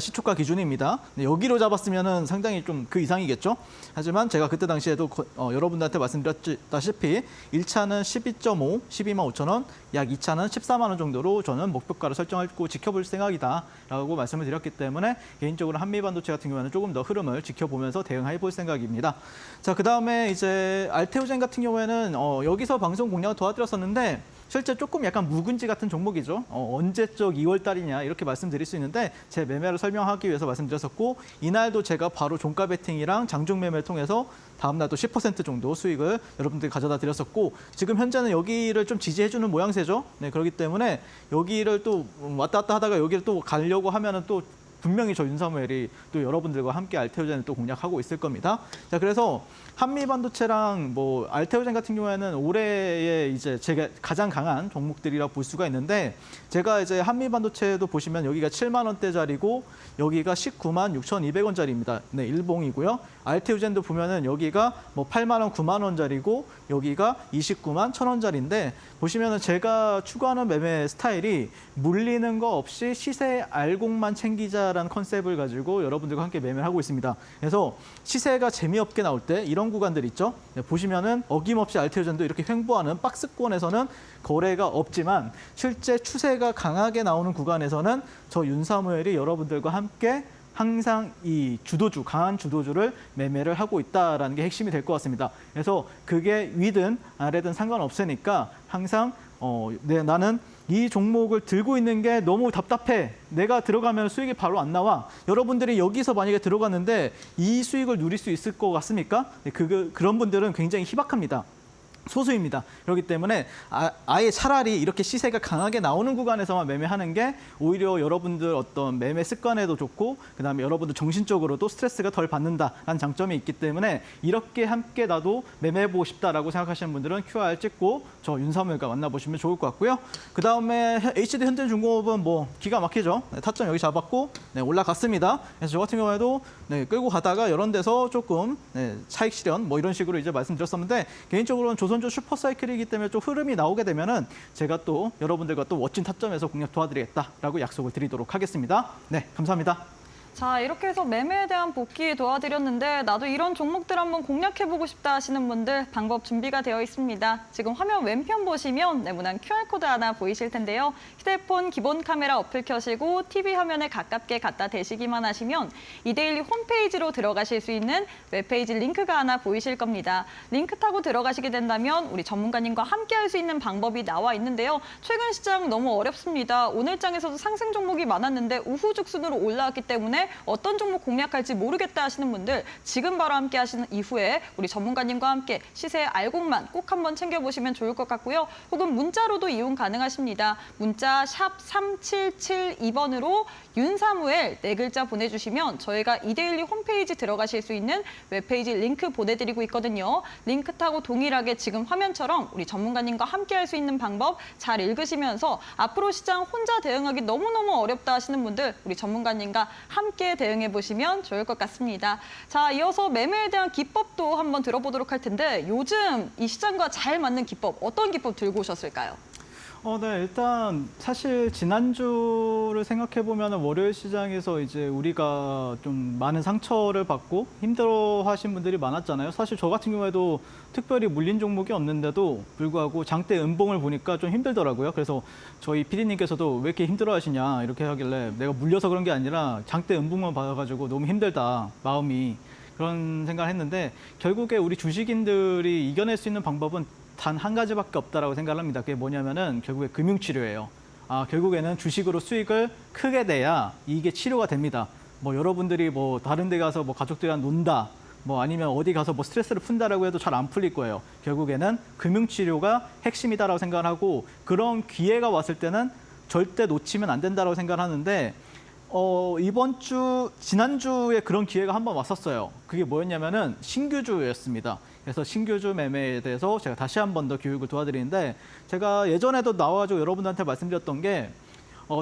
시초가 기준입니다. 여기로 잡았으면 상당히 좀 그 이상이겠죠. 하지만 제가 그때 당시에도 여러분들한테 말씀드렸다시피 1차는 12.5, 12만 5천 원, 약 2차는 14만 원 정도로 저는 목표가를 설정하고 지켜볼 생각이다라고 말씀을 드렸기 때문에 개인적으로 한미반도체 같은 경우에는 조금 더 흐름을 지켜보면서 대응해 볼 생각입니다. 자, 그다음에 이제 알테오젠 같은 경우에는 여기서 방송 공략을 도와드렸었는데 실제 조금 약간 묵은지 같은 종목이죠. 언제적 2월 달이냐 이렇게 말씀드릴 수 있는데 제 매매를 설명하기 위해서 말씀드렸었고 이날도 제가 바로 종가 베팅이랑 장중 매매를 통해서 다음 날도 10% 정도 수익을 여러분들이 가져다 드렸었고 지금 현재는 여기를 좀 지지해주는 모양새죠. 네, 그렇기 때문에 여기를 또 왔다 갔다 하다가 여기를 또 가려고 하면은 또 분명히 저 윤사무엘이 또 여러분들과 함께 알테오젠을 또 공략하고 있을 겁니다. 자, 그래서 한미반도체랑 알테오젠 같은 경우에는 올해에 이제 제가 가장 강한 종목들이라고 볼 수가 있는데 제가 이제 한미반도체도 보시면 여기가 7만 원대짜리고 여기가 19만 6,200원짜리입니다. 네, 일봉이고요. 알테오젠도 보면은 여기가 8만 원, 9만 원짜리고 여기가 29만 1,000원짜리인데 보시면은 제가 추구하는 매매 스타일이 물리는 거 없이 시세 알곡만 챙기자라는 컨셉을 가지고 여러분들과 함께 매매를 하고 있습니다. 그래서 시세가 재미없게 나올 때 이런 구간들 있죠. 네, 보시면은 어김없이 알테오젠도 이렇게 횡보하는 박스권에서는 거래가 없지만 실제 추세가 강하게 나오는 구간에서는 저 윤사무엘이 여러분들과 함께 항상 이 주도주, 강한 주도주를 매매를 하고 있다는 게 핵심이 될 것 같습니다. 그래서 그게 위든 아래든 상관없으니까 항상 나는 이 종목을 들고 있는 게 너무 답답해. 내가 들어가면 수익이 바로 안 나와. 여러분들이 여기서 만약에 들어갔는데 이 수익을 누릴 수 있을 것 같습니까? 네, 그런 분들은 굉장히 희박합니다. 소수입니다. 그렇기 때문에 아예 차라리 이렇게 시세가 강하게 나오는 구간에서만 매매하는 게 오히려 여러분들 어떤 매매 습관에도 좋고 그다음에 여러분들 정신적으로도 스트레스가 덜 받는다라는 장점이 있기 때문에 이렇게 함께 나도 매매해보고 싶다라고 생각하시는 분들은 QR 찍고 저 윤사무엘과 만나보시면 좋을 것 같고요. 그다음에 HD 현대중공업은 뭐 기가 막히죠. 네, 타점 여기 잡았고 네, 올라갔습니다. 그래서 저 같은 경우에도 네, 끌고 가다가 이런 데서 조금 네, 차익 실현 뭐 이런 식으로 이제 말씀드렸었는데 개인적으로는 조선주 슈퍼사이클이기 때문에 좀 흐름이 나오게 되면은 제가 또 여러분들과 또 멋진 타점에서 공략 도와드리겠다라고 약속을 드리도록 하겠습니다. 네, 감사합니다. 자, 이렇게 해서 매매에 대한 복귀 도와드렸는데 나도 이런 종목들 한번 공략해보고 싶다 하시는 분들 방법 준비가 되어 있습니다. 지금 화면 왼편 보시면 네모난 QR코드 하나 보이실 텐데요. 휴대폰 기본 카메라 어플 켜시고 TV 화면에 가깝게 갖다 대시기만 하시면 이데일리 홈페이지로 들어가실 수 있는 웹페이지 링크가 하나 보이실 겁니다. 링크 타고 들어가시게 된다면 우리 전문가님과 함께 할 수 있는 방법이 나와 있는데요. 최근 시장 너무 어렵습니다. 오늘 장에서도 상승 종목이 많았는데 우후죽순으로 올라왔기 때문에 어떤 종목 공략할지 모르겠다 하시는 분들 지금 바로 함께 하시는 이후에 우리 전문가님과 함께 시세 알곡만 꼭 한번 챙겨보시면 좋을 것 같고요. 혹은 문자로도 이용 가능하십니다. 문자 샵 3772번으로 윤사무엘 네 글자 보내주시면 저희가 이데일리 홈페이지 들어가실 수 있는 웹페이지 링크 보내드리고 있거든요. 링크 타고 동일하게 지금 화면처럼 우리 전문가님과 함께 할 수 있는 방법 잘 읽으시면서 앞으로 시장 혼자 대응하기 너무너무 어렵다 하시는 분들 우리 전문가님과 함께 대응해 보시면 좋을 것 같습니다. 자, 이어서 매매에 대한 기법도 한번 들어보도록 할 텐데 요즘 이 시장과 잘 맞는 기법 어떤 기법 들고 오셨을까요? 네, 일단 사실 지난주를 생각해 보면 월요일 시장에서 이제 우리가 좀 많은 상처를 받고 힘들어하신 분들이 많았잖아요. 사실 저 같은 경우에도 특별히 물린 종목이 없는데도 불구하고 장대 음봉을 보니까 좀 힘들더라고요. 그래서 저희 PD님께서도 왜 이렇게 힘들어하시냐 이렇게 하길래 내가 물려서 그런 게 아니라 장대 음봉만 받아가지고 너무 힘들다 마음이 그런 생각을 했는데 결국에 우리 주식인들이 이겨낼 수 있는 방법은 단 한 가지밖에 없다라고 생각을 합니다. 그게 뭐냐면은 결국에 금융치료예요. 결국에는 주식으로 수익을 크게 내야 이게 치료가 됩니다. 뭐 여러분들이 뭐 다른 데 가서 뭐 가족들이랑 논다, 뭐 아니면 어디 가서 뭐 스트레스를 푼다라고 해도 잘 안 풀릴 거예요. 결국에는 금융치료가 핵심이다라고 생각을 하고 그런 기회가 왔을 때는 절대 놓치면 안 된다라고 생각을 하는데 지난주에 그런 기회가 한번 왔었어요. 그게 뭐였냐면은 신규주였습니다. 그래서 신규주 매매에 대해서 제가 다시 한 번 더 교육을 도와드리는데 제가 예전에도 나와가지고 여러분들한테 말씀드렸던 게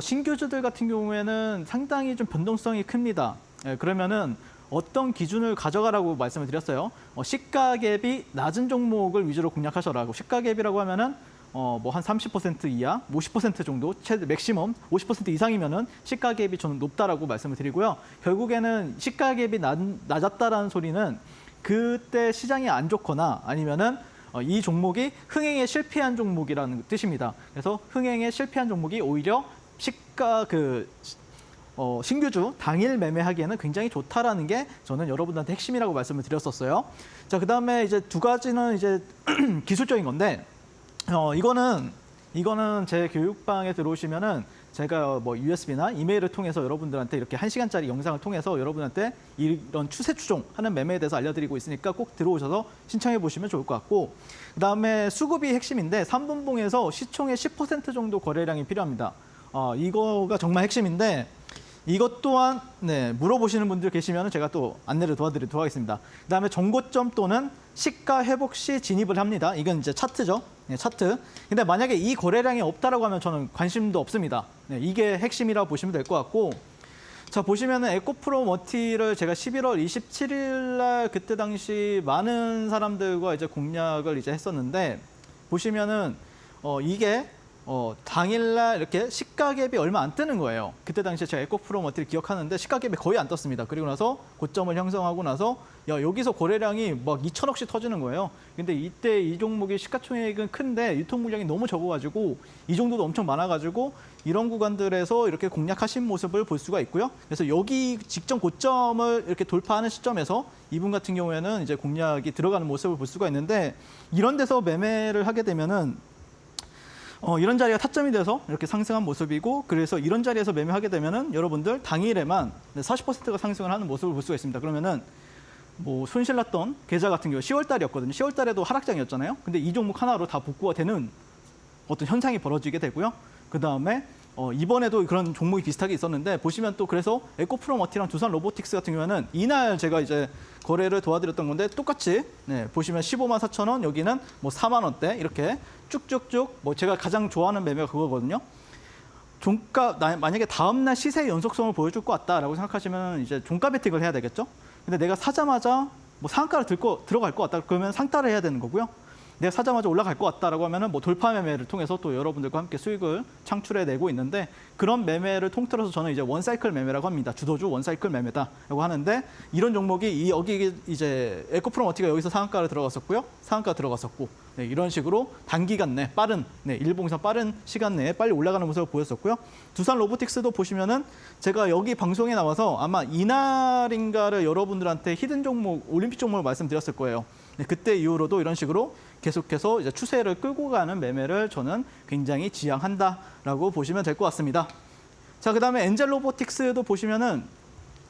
신규주들 같은 경우에는 상당히 좀 변동성이 큽니다. 그러면은 어떤 기준을 가져가라고 말씀을 드렸어요. 시가갭이 낮은 종목을 위주로 공략하셔라고. 시가갭이라고 하면은 뭐 한 30% 이하, 50% 정도, 최대 맥시멈 50% 이상이면은 시가갭이 저는 높다라고 말씀을 드리고요. 결국에는 시가갭이 낮았다라는 소리는 그때 시장이 안 좋거나 아니면은 이 종목이 흥행에 실패한 종목이라는 뜻입니다. 그래서 흥행에 실패한 종목이 오히려 신규주 당일 매매하기에는 굉장히 좋다라는 게 저는 여러분들한테 핵심이라고 말씀을 드렸었어요. 자, 그다음에 이제 두 가지는 이제 기술적인 건데 이거는 제 교육방에 들어오시면은 제가 뭐 USB나 이메일을 통해서 여러분들한테 이렇게 1시간짜리 영상을 통해서 여러분한테 이런 추세 추종하는 매매에 대해서 알려드리고 있으니까 꼭 들어오셔서 신청해 보시면 좋을 것 같고 그다음에 수급이 핵심인데 3분봉에서 시총의 10% 정도 거래량이 필요합니다. 이거가 정말 핵심인데 이것 또한 물어보시는 분들 계시면 제가 또 안내를 도와드리도록 하겠습니다. 그다음에 정고점 또는 시가 회복 시 진입을 합니다. 이건 이제 차트죠. 차트. 근데 만약에 이 거래량이 없다라고 하면 저는 관심도 없습니다. 이게 핵심이라고 보시면 될 것 같고 자, 보시면은 에코프로 머티를 제가 11월 27일 날 그때 당시 많은 사람들과 이제 공략을 이제 했었는데 보시면은 이게 당일날 이렇게 시가갭이 얼마 안 뜨는 거예요. 그때 당시에 제가 에코프로 머티를 기억하는데 시가갭이 거의 안 떴습니다. 그리고 나서 고점을 형성하고 나서 여기서 거래량이 막 2천억씩 터지는 거예요. 근데 이때 이 종목이 시가총액은 큰데 유통 물량이 너무 적어가지고 이 정도도 엄청 많아가지고 이런 구간들에서 이렇게 공략하신 모습을 볼 수가 있고요. 그래서 여기 직전 고점을 이렇게 돌파하는 시점에서 이분 같은 경우에는 이제 공략이 들어가는 모습을 볼 수가 있는데 이런 데서 매매를 하게 되면은 이런 자리가 타점이 돼서 이렇게 상승한 모습이고 그래서 이런 자리에서 매매하게 되면은 여러분들 당일에만 40%가 상승을 하는 모습을 볼 수가 있습니다. 그러면은 뭐 손실났던 계좌 같은 경우 10월 달이었거든요. 10월 달에도 하락장이었잖아요. 근데 이 종목 하나로 다 복구가 되는 어떤 현상이 벌어지게 되고요. 그다음에 이번에도 그런 종목이 비슷하게 있었는데 보시면 또 그래서 에코프로머티랑 두산 로보틱스 같은 경우에는 이날 제가 이제 거래를 도와드렸던 건데 똑같이 보시면 15만 4천 원 여기는 뭐 4만 원대 이렇게 쭉쭉쭉 뭐 제가 가장 좋아하는 매매가 그거거든요. 종가 만약에 다음 날 시세 연속성을 보여줄 것 같다라고 생각하시면 이제 종가 베팅을 해야 되겠죠. 근데 내가 사자마자 뭐 상한가를 들어갈 것 같다 그러면 상따를 해야 되는 거고요. 내가 사자마자 올라갈 것 같다라고 하면은 뭐 돌파 매매를 통해서 또 여러분들과 함께 수익을 창출해내고 있는데 그런 매매를 통틀어서 저는 이제 원사이클 매매라고 합니다. 주도주 원사이클 매매다라고 하는데 이런 종목이 여기 이제 에코프로머티가 여기서 상한가를 들어갔었고요, 상한가 들어갔었고 이런 식으로 단기간 내 빠른 일봉상 빠른 시간 내에 빨리 올라가는 모습을 보였었고요. 두산 로보틱스도 보시면은 제가 여기 방송에 나와서 아마 이날인가를 여러분들한테 히든 종목, 올림픽 종목을 말씀드렸을 거예요. 그때 이후로도 이런 식으로 계속해서 이제 추세를 끌고 가는 매매를 저는 굉장히 지향한다라고 보시면 될 것 같습니다. 자, 그다음에 엔젤 로보틱스도 보시면은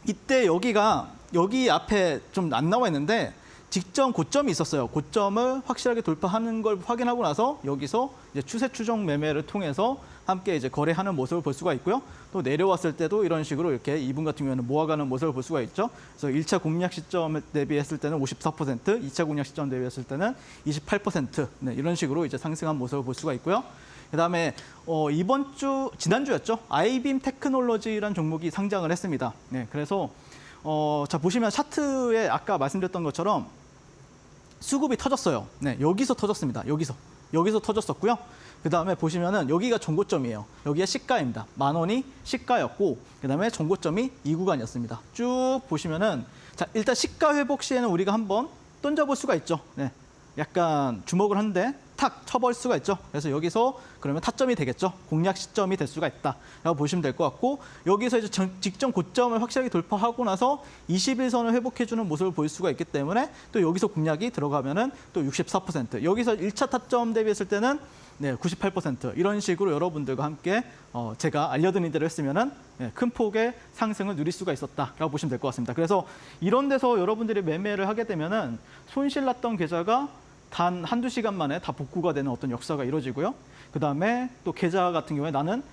이때 여기 앞에 좀 안 나와 있는데 직전 고점이 있었어요. 고점을 확실하게 돌파하는 걸 확인하고 나서 여기서 이제 추세 추정 매매를 통해서 함께 이제 거래하는 모습을 볼 수가 있고요. 또 내려왔을 때도 이런 식으로 이렇게 이분 같은 경우에는 모아가는 모습을 볼 수가 있죠. 그래서 1차 공략 시점 대비했을 때는 54%, 2차 공략 시점 대비했을 때는 28%, 이런 식으로 이제 상승한 모습을 볼 수가 있고요. 그다음에 지난주였죠. 아이빔 테크놀로지라는 종목이 상장을 했습니다. 그래서 자 보시면 차트에 아까 말씀드렸던 것처럼 수급이 터졌어요. 여기서 터졌습니다. 여기서 터졌었고요. 그다음에 보시면은 여기가 정고점이에요. 여기가 시가입니다. 10,000원이 시가였고 그다음에 정고점이 이 구간이었습니다. 쭉 보시면은 자 일단 시가 회복 시에는 우리가 한번 던져볼 수가 있죠. 약간 주목을 하는데 탁 쳐볼 수가 있죠. 그래서 여기서 그러면 타점이 되겠죠. 공략 시점이 될 수가 있다라고 보시면 될 것 같고 여기서 이제 직전 고점을 확실하게 돌파하고 나서 21선을 회복해주는 모습을 보일 수가 있기 때문에 또 여기서 공략이 들어가면은 또 64%, 여기서 1차 타점 대비했을 때는 98% 이런 식으로 여러분들과 함께 제가 알려드린 대로 했으면은 큰 폭의 상승을 누릴 수가 있었다라고 보시면 될 것 같습니다. 그래서 이런 데서 여러분들이 매매를 하게 되면은 손실났던 계좌가 단 한두 시간 만에 다 복구가 되는 어떤 역사가 이루어지고요. 그다음에 또 계좌 같은 경우에 나는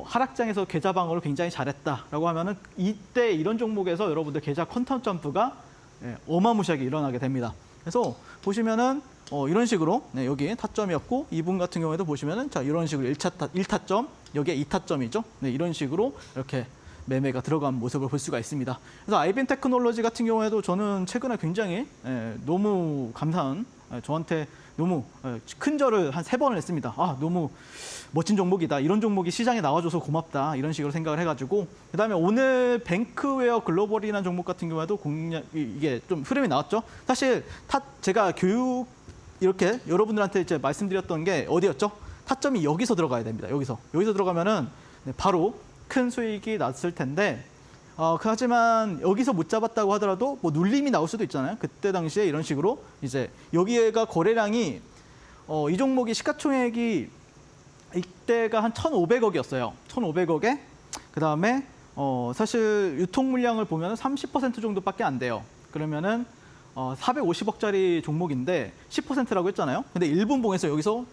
하락장에서 계좌 방어를 굉장히 잘했다라고 하면은 이때 이런 종목에서 여러분들 계좌 컨텀 점프가 어마무시하게 일어나게 됩니다. 그래서 보시면은 이런 식으로 여기 타점이었고 이분 같은 경우에도 보시면은 자 이런 식으로 1타점 여기에 2타점이죠. 이런 식으로 이렇게 매매가 들어간 모습을 볼 수가 있습니다. 그래서 아이빔 테크놀로지 같은 경우에도 저는 최근에 굉장히 너무 감사한 저한테 너무 큰 절을 한 3번을 했습니다. 너무 멋진 종목이다. 이런 종목이 시장에 나와줘서 고맙다. 이런 식으로 생각을 해가지고 그다음에 오늘 뱅크웨어 글로벌이라는 종목 같은 경우에도 이게 좀 흐름이 나왔죠. 사실 제가 교육 이렇게 여러분들한테 이제 말씀드렸던 게 어디였죠? 타점이 여기서 들어가야 됩니다. 여기서 들어가면은 바로 큰 수익이 났을 텐데 하지만 여기서 못 잡았다고 하더라도 뭐 눌림이 나올 수도 있잖아요. 그때 당시에 이런 식으로 이제 여기가 거래량이 이 종목이 시가총액이 이때가 한 1,500억이었어요. 1,500억에 그다음에 사실 유통 물량을 보면 30% 정도밖에 안 돼요. 그러면은 450억짜리 종목인데 10%라고 했잖아요. 근데 1분 봉에서 여기서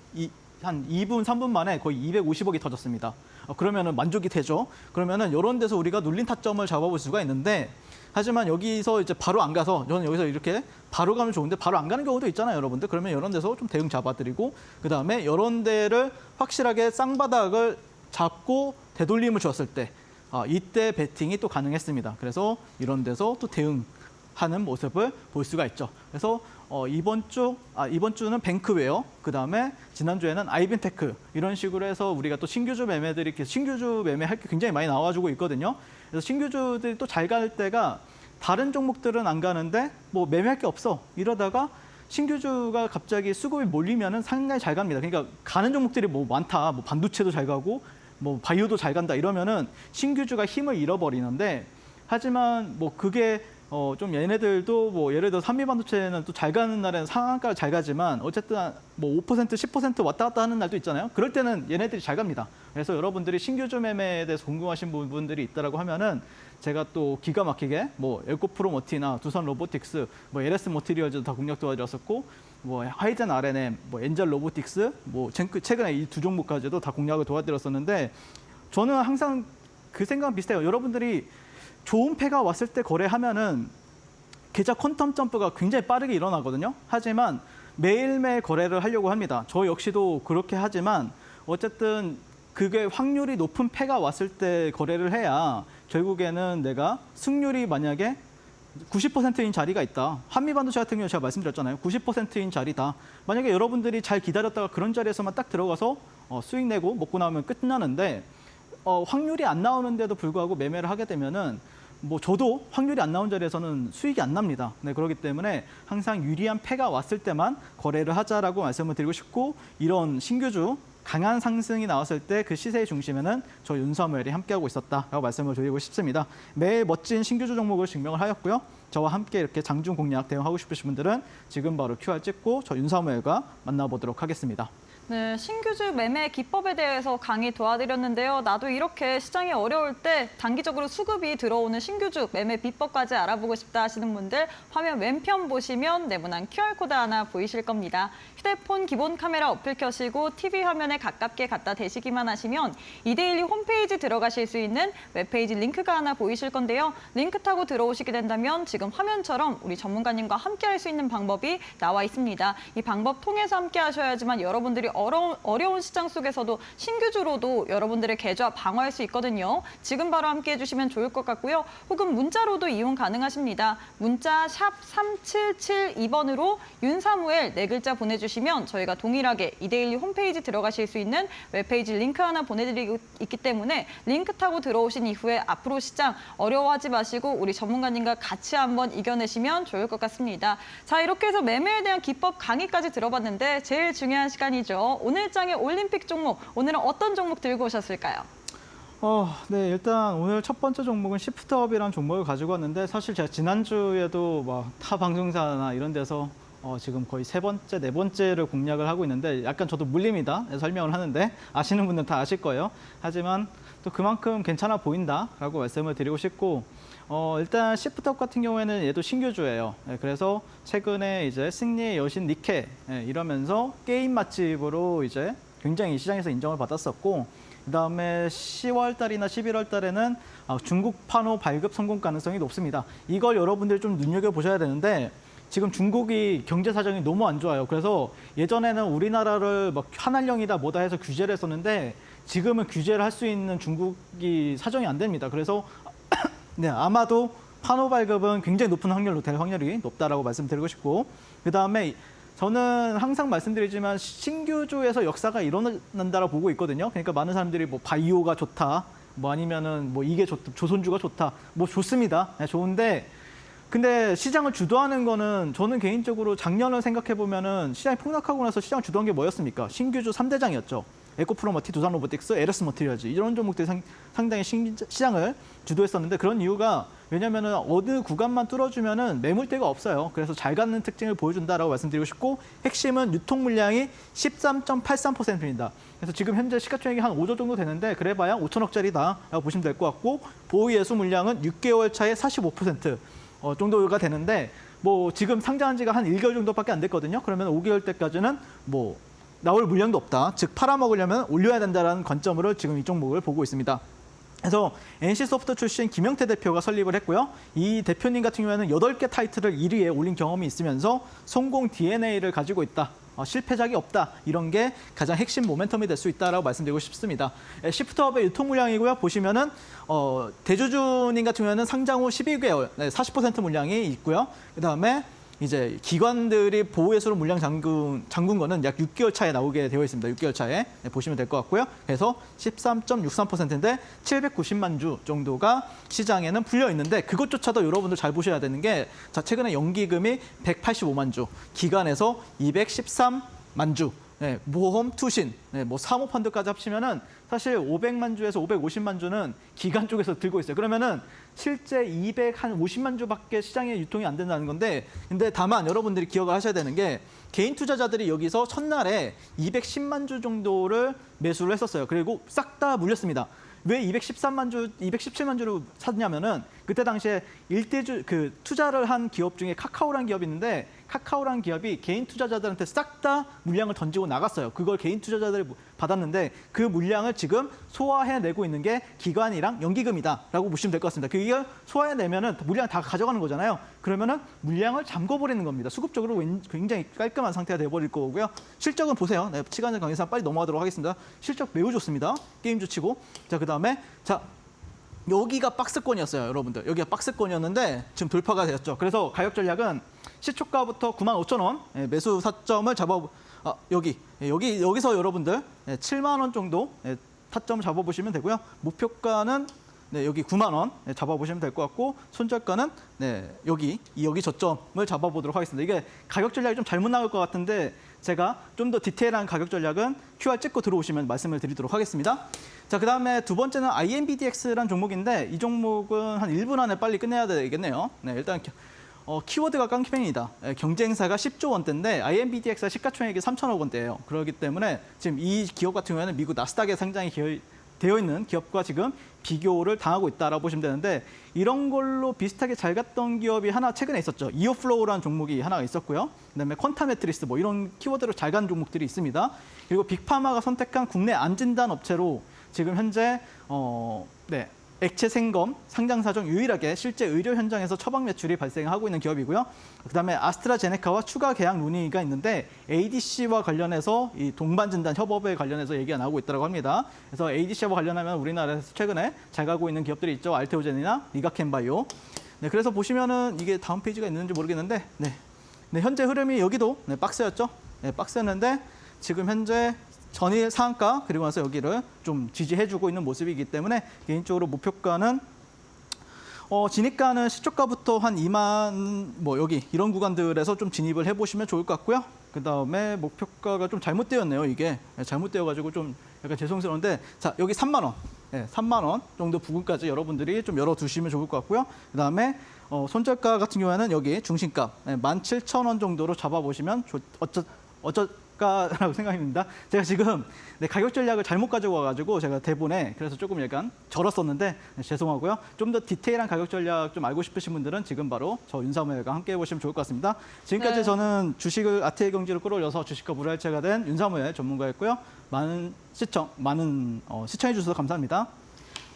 한 2분, 3분 만에 거의 250억이 터졌습니다. 그러면은 만족이 되죠. 그러면은 이런 데서 우리가 눌린 타점을 잡아볼 수가 있는데 하지만 여기서 이제 바로 안 가서 저는 여기서 이렇게 바로 가면 좋은데 바로 안 가는 경우도 있잖아요, 여러분들. 그러면 이런 데서 좀 대응 잡아드리고 그다음에 이런 데를 확실하게 쌍바닥을 잡고 되돌림을 주었을 때 이때 베팅이 또 가능했습니다. 그래서 이런 데서 또 대응하는 모습을 볼 수가 있죠. 그래서 이번 주는 뱅크웨어, 그다음에 지난주에는 아이빔테크 이런 식으로 해서 우리가 또 신규주 매매들이 신규주 매매할 게 굉장히 많이 나와주고 있거든요. 그래서 신규주들이 또 잘 갈 때가 다른 종목들은 안 가는데 뭐 매매할 게 없어 이러다가 신규주가 갑자기 수급이 몰리면은 상당히 잘 갑니다. 그러니까 가는 종목들이 뭐 많다, 뭐 반도체도 잘 가고 뭐 바이오도 잘 간다 이러면은 신규주가 힘을 잃어버리는데 하지만 뭐 그게 좀 얘네들도 뭐 예를 들어 한미반도체는 또 잘 가는 날에는 상한가를 잘 가지만 어쨌든 뭐 5%, 10% 왔다 갔다 하는 날도 있잖아요. 그럴 때는 얘네들이 잘 갑니다. 그래서 여러분들이 신규주 매매에 대해서 궁금하신 부분들이 있다라고 하면은 제가 또 기가 막히게 뭐 엘코프로머티나 두산 로보틱스, 뭐 LS 머티리얼즈도 다 공략 도와드렸었고 뭐 하이젠 R&M, 뭐 엔젤 로보틱스, 뭐 최근에 이 두 종목까지도 다 공략을 도와드렸었는데 저는 항상 그 생각은 비슷해요. 여러분들이 좋은 패가 왔을 때 거래하면은 계좌 퀀텀 점프가 굉장히 빠르게 일어나거든요. 하지만 매일매일 거래를 하려고 합니다. 저 역시도 그렇게 하지만 어쨌든 그게 확률이 높은 패가 왔을 때 거래를 해야 결국에는 내가 승률이 만약에 90%인 자리가 있다. 한미반도체 같은 경우 제가 말씀드렸잖아요. 90%인 자리다. 만약에 여러분들이 잘 기다렸다가 그런 자리에서만 딱 들어가서 수익 내고 먹고 나오면 끝나는데 확률이 안 나오는데도 불구하고 매매를 하게 되면은 뭐 저도 확률이 안 나온 자리에서는 수익이 안 납니다. 네, 그렇기 때문에 항상 유리한 패가 왔을 때만 거래를 하자라고 말씀을 드리고 싶고 이런 신규주 강한 상승이 나왔을 때 그 시세의 중심에는 저 윤사무엘이 함께하고 있었다라고 말씀을 드리고 싶습니다. 매일 멋진 신규주 종목을 증명을 하였고요. 저와 함께 이렇게 장중 공략 대응하고 싶으신 분들은 지금 바로 QR 찍고 저 윤사무엘과 만나보도록 하겠습니다. 네, 신규주 매매 기법에 대해서 강의 도와드렸는데요. 나도 이렇게 시장이 어려울 때 단기적으로 수급이 들어오는 신규주 매매 비법까지 알아보고 싶다 하시는 분들 화면 왼편 보시면 네모난 QR코드 하나 보이실 겁니다. 휴대폰 기본 카메라 어플 켜시고 TV 화면에 가깝게 갖다 대시기만 하시면 이데일리 홈페이지 들어가실 수 있는 웹페이지 링크가 하나 보이실 건데요. 링크 타고 들어오시게 된다면 지금 화면처럼 우리 전문가님과 함께 할 수 있는 방법이 나와 있습니다. 이 방법 통해서 함께 하셔야지만 여러분들이 어려운 시장 속에서도 신규주로도 여러분들의 계좌 방어할 수 있거든요. 지금 바로 함께 해주시면 좋을 것 같고요. 혹은 문자로도 이용 가능하십니다. 문자 샵 3772번으로 윤사무엘 네 글자 보내주시면 저희가 동일하게 이데일리 홈페이지 들어가실 수 있는 웹페이지 링크 하나 보내드리고 있기 때문에 링크 타고 들어오신 이후에 앞으로 시장 어려워하지 마시고 우리 전문가님과 같이 한번 이겨내시면 좋을 것 같습니다. 자, 이렇게 해서 매매에 대한 기법 강의까지 들어봤는데 제일 중요한 시간이죠. 오늘 장의 올림픽 종목, 오늘은 어떤 종목 들고 오셨을까요? 네, 일단 오늘 첫 번째 종목은 시프트업이라는 종목을 가지고 왔는데 사실 제가 지난주에도 막 타 방송사나 이런 데서 지금 거의 세 번째, 네 번째를 공략을 하고 있는데 약간 저도 물립니다. 설명을 하는데 아시는 분들은 다 아실 거예요. 하지만 또 그만큼 괜찮아 보인다라고 말씀을 드리고 싶고 일단 시프트업 같은 경우에는 얘도 신규주예요. 네, 그래서 최근에 이제 승리의 여신 니케 이러면서 게임 맛집으로 이제 굉장히 시장에서 인정을 받았었고 그다음에 10월 달이나 11월 달에는 중국 판호 발급 성공 가능성이 높습니다. 이걸 여러분들이 좀 눈여겨보셔야 되는데 지금 중국이 경제 사정이 너무 안 좋아요. 그래서 예전에는 우리나라를 막 한한령이다 뭐다 해서 규제를 했었는데 지금은 규제를 할 수 있는 중국이 사정이 안 됩니다. 그래서 네, 아마도 판호 발급은 굉장히 높은 확률로 될 확률이 높다라고 말씀드리고 싶고 그다음에 저는 항상 말씀드리지만 신규주에서 역사가 일어난다라고 보고 있거든요. 그러니까 많은 사람들이 뭐 바이오가 좋다, 뭐 아니면은 뭐 이게 좋다, 조선주가 좋다, 뭐 좋습니다. 네, 좋은데 근데 시장을 주도하는 거는 저는 개인적으로 작년을 생각해 보면은 시장이 폭락하고 나서 시장을 주도한 게 뭐였습니까? 신규주 3대장이었죠. 에코프로머티, 두산 로보틱스, LS 머티리얼즈 이런 종목들이 상당히 시장을 주도했었는데 그런 이유가 왜냐면은 어느 구간만 뚫어주면은 매물대가 없어요. 그래서 잘 가는 특징을 보여준다라고 말씀드리고 싶고 핵심은 유통 물량이 13.83%입니다. 그래서 지금 현재 시가총액이 한 5조 정도 되는데 그래봐야 5천억짜리다라고 보시면 될 것 같고 보유 예수 물량은 6개월 차에 45% 정도가 되는데 뭐 지금 상장한 지가 한 1개월 정도밖에 안 됐거든요. 그러면 5개월 때까지는 뭐 나올 물량도 없다. 즉 팔아먹으려면 올려야 된다는 관점으로 지금 이 종목을 보고 있습니다. 그래서 NC소프트 출신 김영태 대표가 설립을 했고요. 이 대표님 같은 경우에는 8개 타이틀을 1위에 올린 경험이 있으면서 성공 DNA를 가지고 있다. 실패작이 없다. 이런 게 가장 핵심 모멘텀이 될 수 있다라고 말씀드리고 싶습니다. 시프트업의 유통 물량이고요. 보시면은 대주주님 같은 경우에는 상장 후 12개월 40% 물량이 있고요. 그다음에 이제 기관들이 보호예수로 물량 잠근 거는 약 6개월 차에 나오게 되어 있습니다. 6개월 차에 보시면 될 것 같고요. 그래서 13.63%인데 790만 주 정도가 시장에는 풀려 있는데 그것조차도 여러분들 잘 보셔야 되는 게 자, 최근에 연기금이 185만 주, 기관에서 213만 주. 네, 모험, 투신, 네, 뭐 사모펀드까지 합치면은 사실 500만 주에서 550만 주는 기관 쪽에서 들고 있어요. 그러면은 실제 250만 주밖에 시장에 유통이 안 된다는 건데, 근데 다만 여러분들이 기억을 하셔야 되는 게 개인 투자자들이 여기서 첫날에 210만 주 정도를 매수를 했었어요. 그리고 싹 다 물렸습니다. 왜 213만 주, 217만 주로 샀냐면은 그때 당시에 일대주 그 투자를 한 기업 중에 카카오라는 기업이 있는데 카카오라는 기업이 개인 투자자들한테 싹 다 물량을 던지고 나갔어요. 그걸 개인 투자자들이 받았는데 그 물량을 지금 소화해내고 있는 게 기관이랑 연기금이다라고 보시면 될 것 같습니다. 그걸 소화해내면은 물량 다 가져가는 거잖아요. 그러면은 물량을 잠궈버리는 겁니다. 수급적으로 굉장히 깔끔한 상태가 돼버릴 거고요. 실적은 보세요. 네, 시간을 관계상 빨리 넘어가도록 하겠습니다. 실적 매우 좋습니다. 게임주 치고. 자, 그다음에 자. 여기가 박스권이었어요, 여러분들. 여기가 박스권이었는데 지금 돌파가 되었죠. 그래서 가격 전략은 시초가부터 95,000원 매수 타점을 여기서 여러분들 7만 원 정도 타점을 잡아보시면 되고요. 목표가는 여기 9만 원 잡아보시면 될 것 같고 손절가는 여기 저점을 잡아보도록 하겠습니다. 이게 가격 전략이 좀 잘못 나올 것 같은데 제가 좀 더 디테일한 가격 전략은 QR 찍고 들어오시면 말씀을 드리도록 하겠습니다. 자, 그다음에 두 번째는 INBDX라는 종목인데 이 종목은 한 1분 안에 빨리 끝내야 되겠네요. 네, 일단 키워드가 깡패입니다. 경쟁사가 10조 원대인데 INBDX가 시가총액이 3천억 원대예요. 그렇기 때문에 지금 이 기업 같은 경우에는 미국 나스닥에 상장이 되어 있는 기업과 지금 비교를 당하고 있다라고 보시면 되는데 이런 걸로 비슷하게 잘 갔던 기업이 하나 최근에 있었죠. 이어플로우라는 종목이 하나가 있었고요. 그다음에 퀀타메트리스 뭐 이런 키워드로 잘 간 종목들이 있습니다. 그리고 빅파마가 선택한 국내 안진단 업체로 지금 현재 액체 생검 상장사 중 유일하게 실제 의료 현장에서 처방 매출이 발생하고 있는 기업이고요. 그다음에 아스트라제네카와 추가 계약 논의가 있는데 ADC와 관련해서 이 동반 진단 협업에 관련해서 얘기가 나오고 있다고 합니다. 그래서 ADC와 관련하면 우리나라에서 최근에 잘 가고 있는 기업들이 있죠. 알테오젠이나 리가켄바이오. 네, 그래서 보시면은 이게 다음 페이지가 있는지 모르겠는데, 현재 흐름이 여기도 박스였죠. 박스였는데 지금 현재 전일 상한가 그리고 나서 여기를 좀 지지해주고 있는 모습이기 때문에 개인적으로 목표가는 진입가는 시초가부터 한 2만 여기 이런 구간들에서 좀 진입을 해보시면 좋을 것 같고요. 그 다음에 목표가가 좀 잘못되었네요. 이게 잘못되어가지고 좀 약간 죄송스러운데 자 여기 3만 원, 3만 원 정도 부근까지 여러분들이 좀 열어두시면 좋을 것 같고요. 그 다음에 손절가 같은 경우에는 여기 중심값 17,000원 정도로 잡아보시면 라고 생각입니다. 제가 지금 가격 전략을 잘못 가져와가지고 제가 대본에 그래서 조금 약간 절었었는데 죄송하고요. 좀 더 디테일한 가격 전략 좀 알고 싶으신 분들은 지금 바로 저 윤사무엘과 함께 해보시면 좋을 것 같습니다. 지금까지 저는 주식을 아트의 경지로 끌어올려서 주식과 불활체가 된 윤사무엘 전문가였고요. 많은 시청해 주셔서 감사합니다.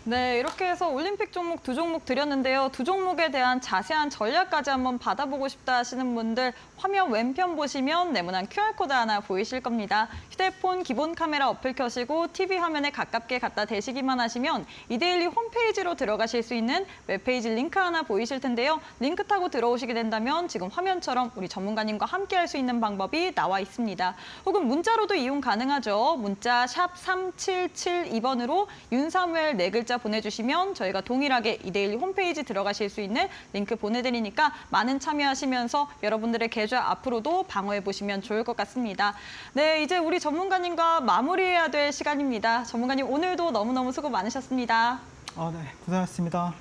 네, 이렇게 해서 올림픽 종목 두 종목 드렸는데요. 두 종목에 대한 자세한 전략까지 한번 받아보고 싶다 하시는 분들 화면 왼편 보시면 네모난 QR코드 하나 보이실 겁니다. 휴대폰 기본 카메라 어플 켜시고 TV 화면에 가깝게 갖다 대시기만 하시면 이데일리 홈페이지로 들어가실 수 있는 웹페이지 링크 하나 보이실 텐데요. 링크 타고 들어오시게 된다면 지금 화면처럼 우리 전문가님과 함께 할 수 있는 방법이 나와 있습니다. 혹은 문자로도 이용 가능하죠. 문자 샵 3772번으로 윤사무엘 네 글자 보내주시면 저희가 동일하게 이데일리 홈페이지 들어가실 수 있는 링크 보내드리니까 많은 참여하시면서 여러분들의 계좌 앞으로도 방어해보시면 좋을 것 같습니다. 네, 이제 우리 전문가님과 마무리해야 될 시간입니다. 전문가님 오늘도 너무너무 수고 많으셨습니다. 네, 고생하셨습니다.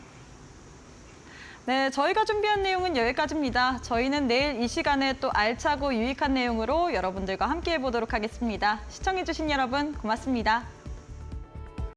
네, 저희가 준비한 내용은 여기까지입니다. 저희는 내일 이 시간에 또 알차고 유익한 내용으로 여러분들과 함께 해보도록 하겠습니다. 시청해주신 여러분 고맙습니다.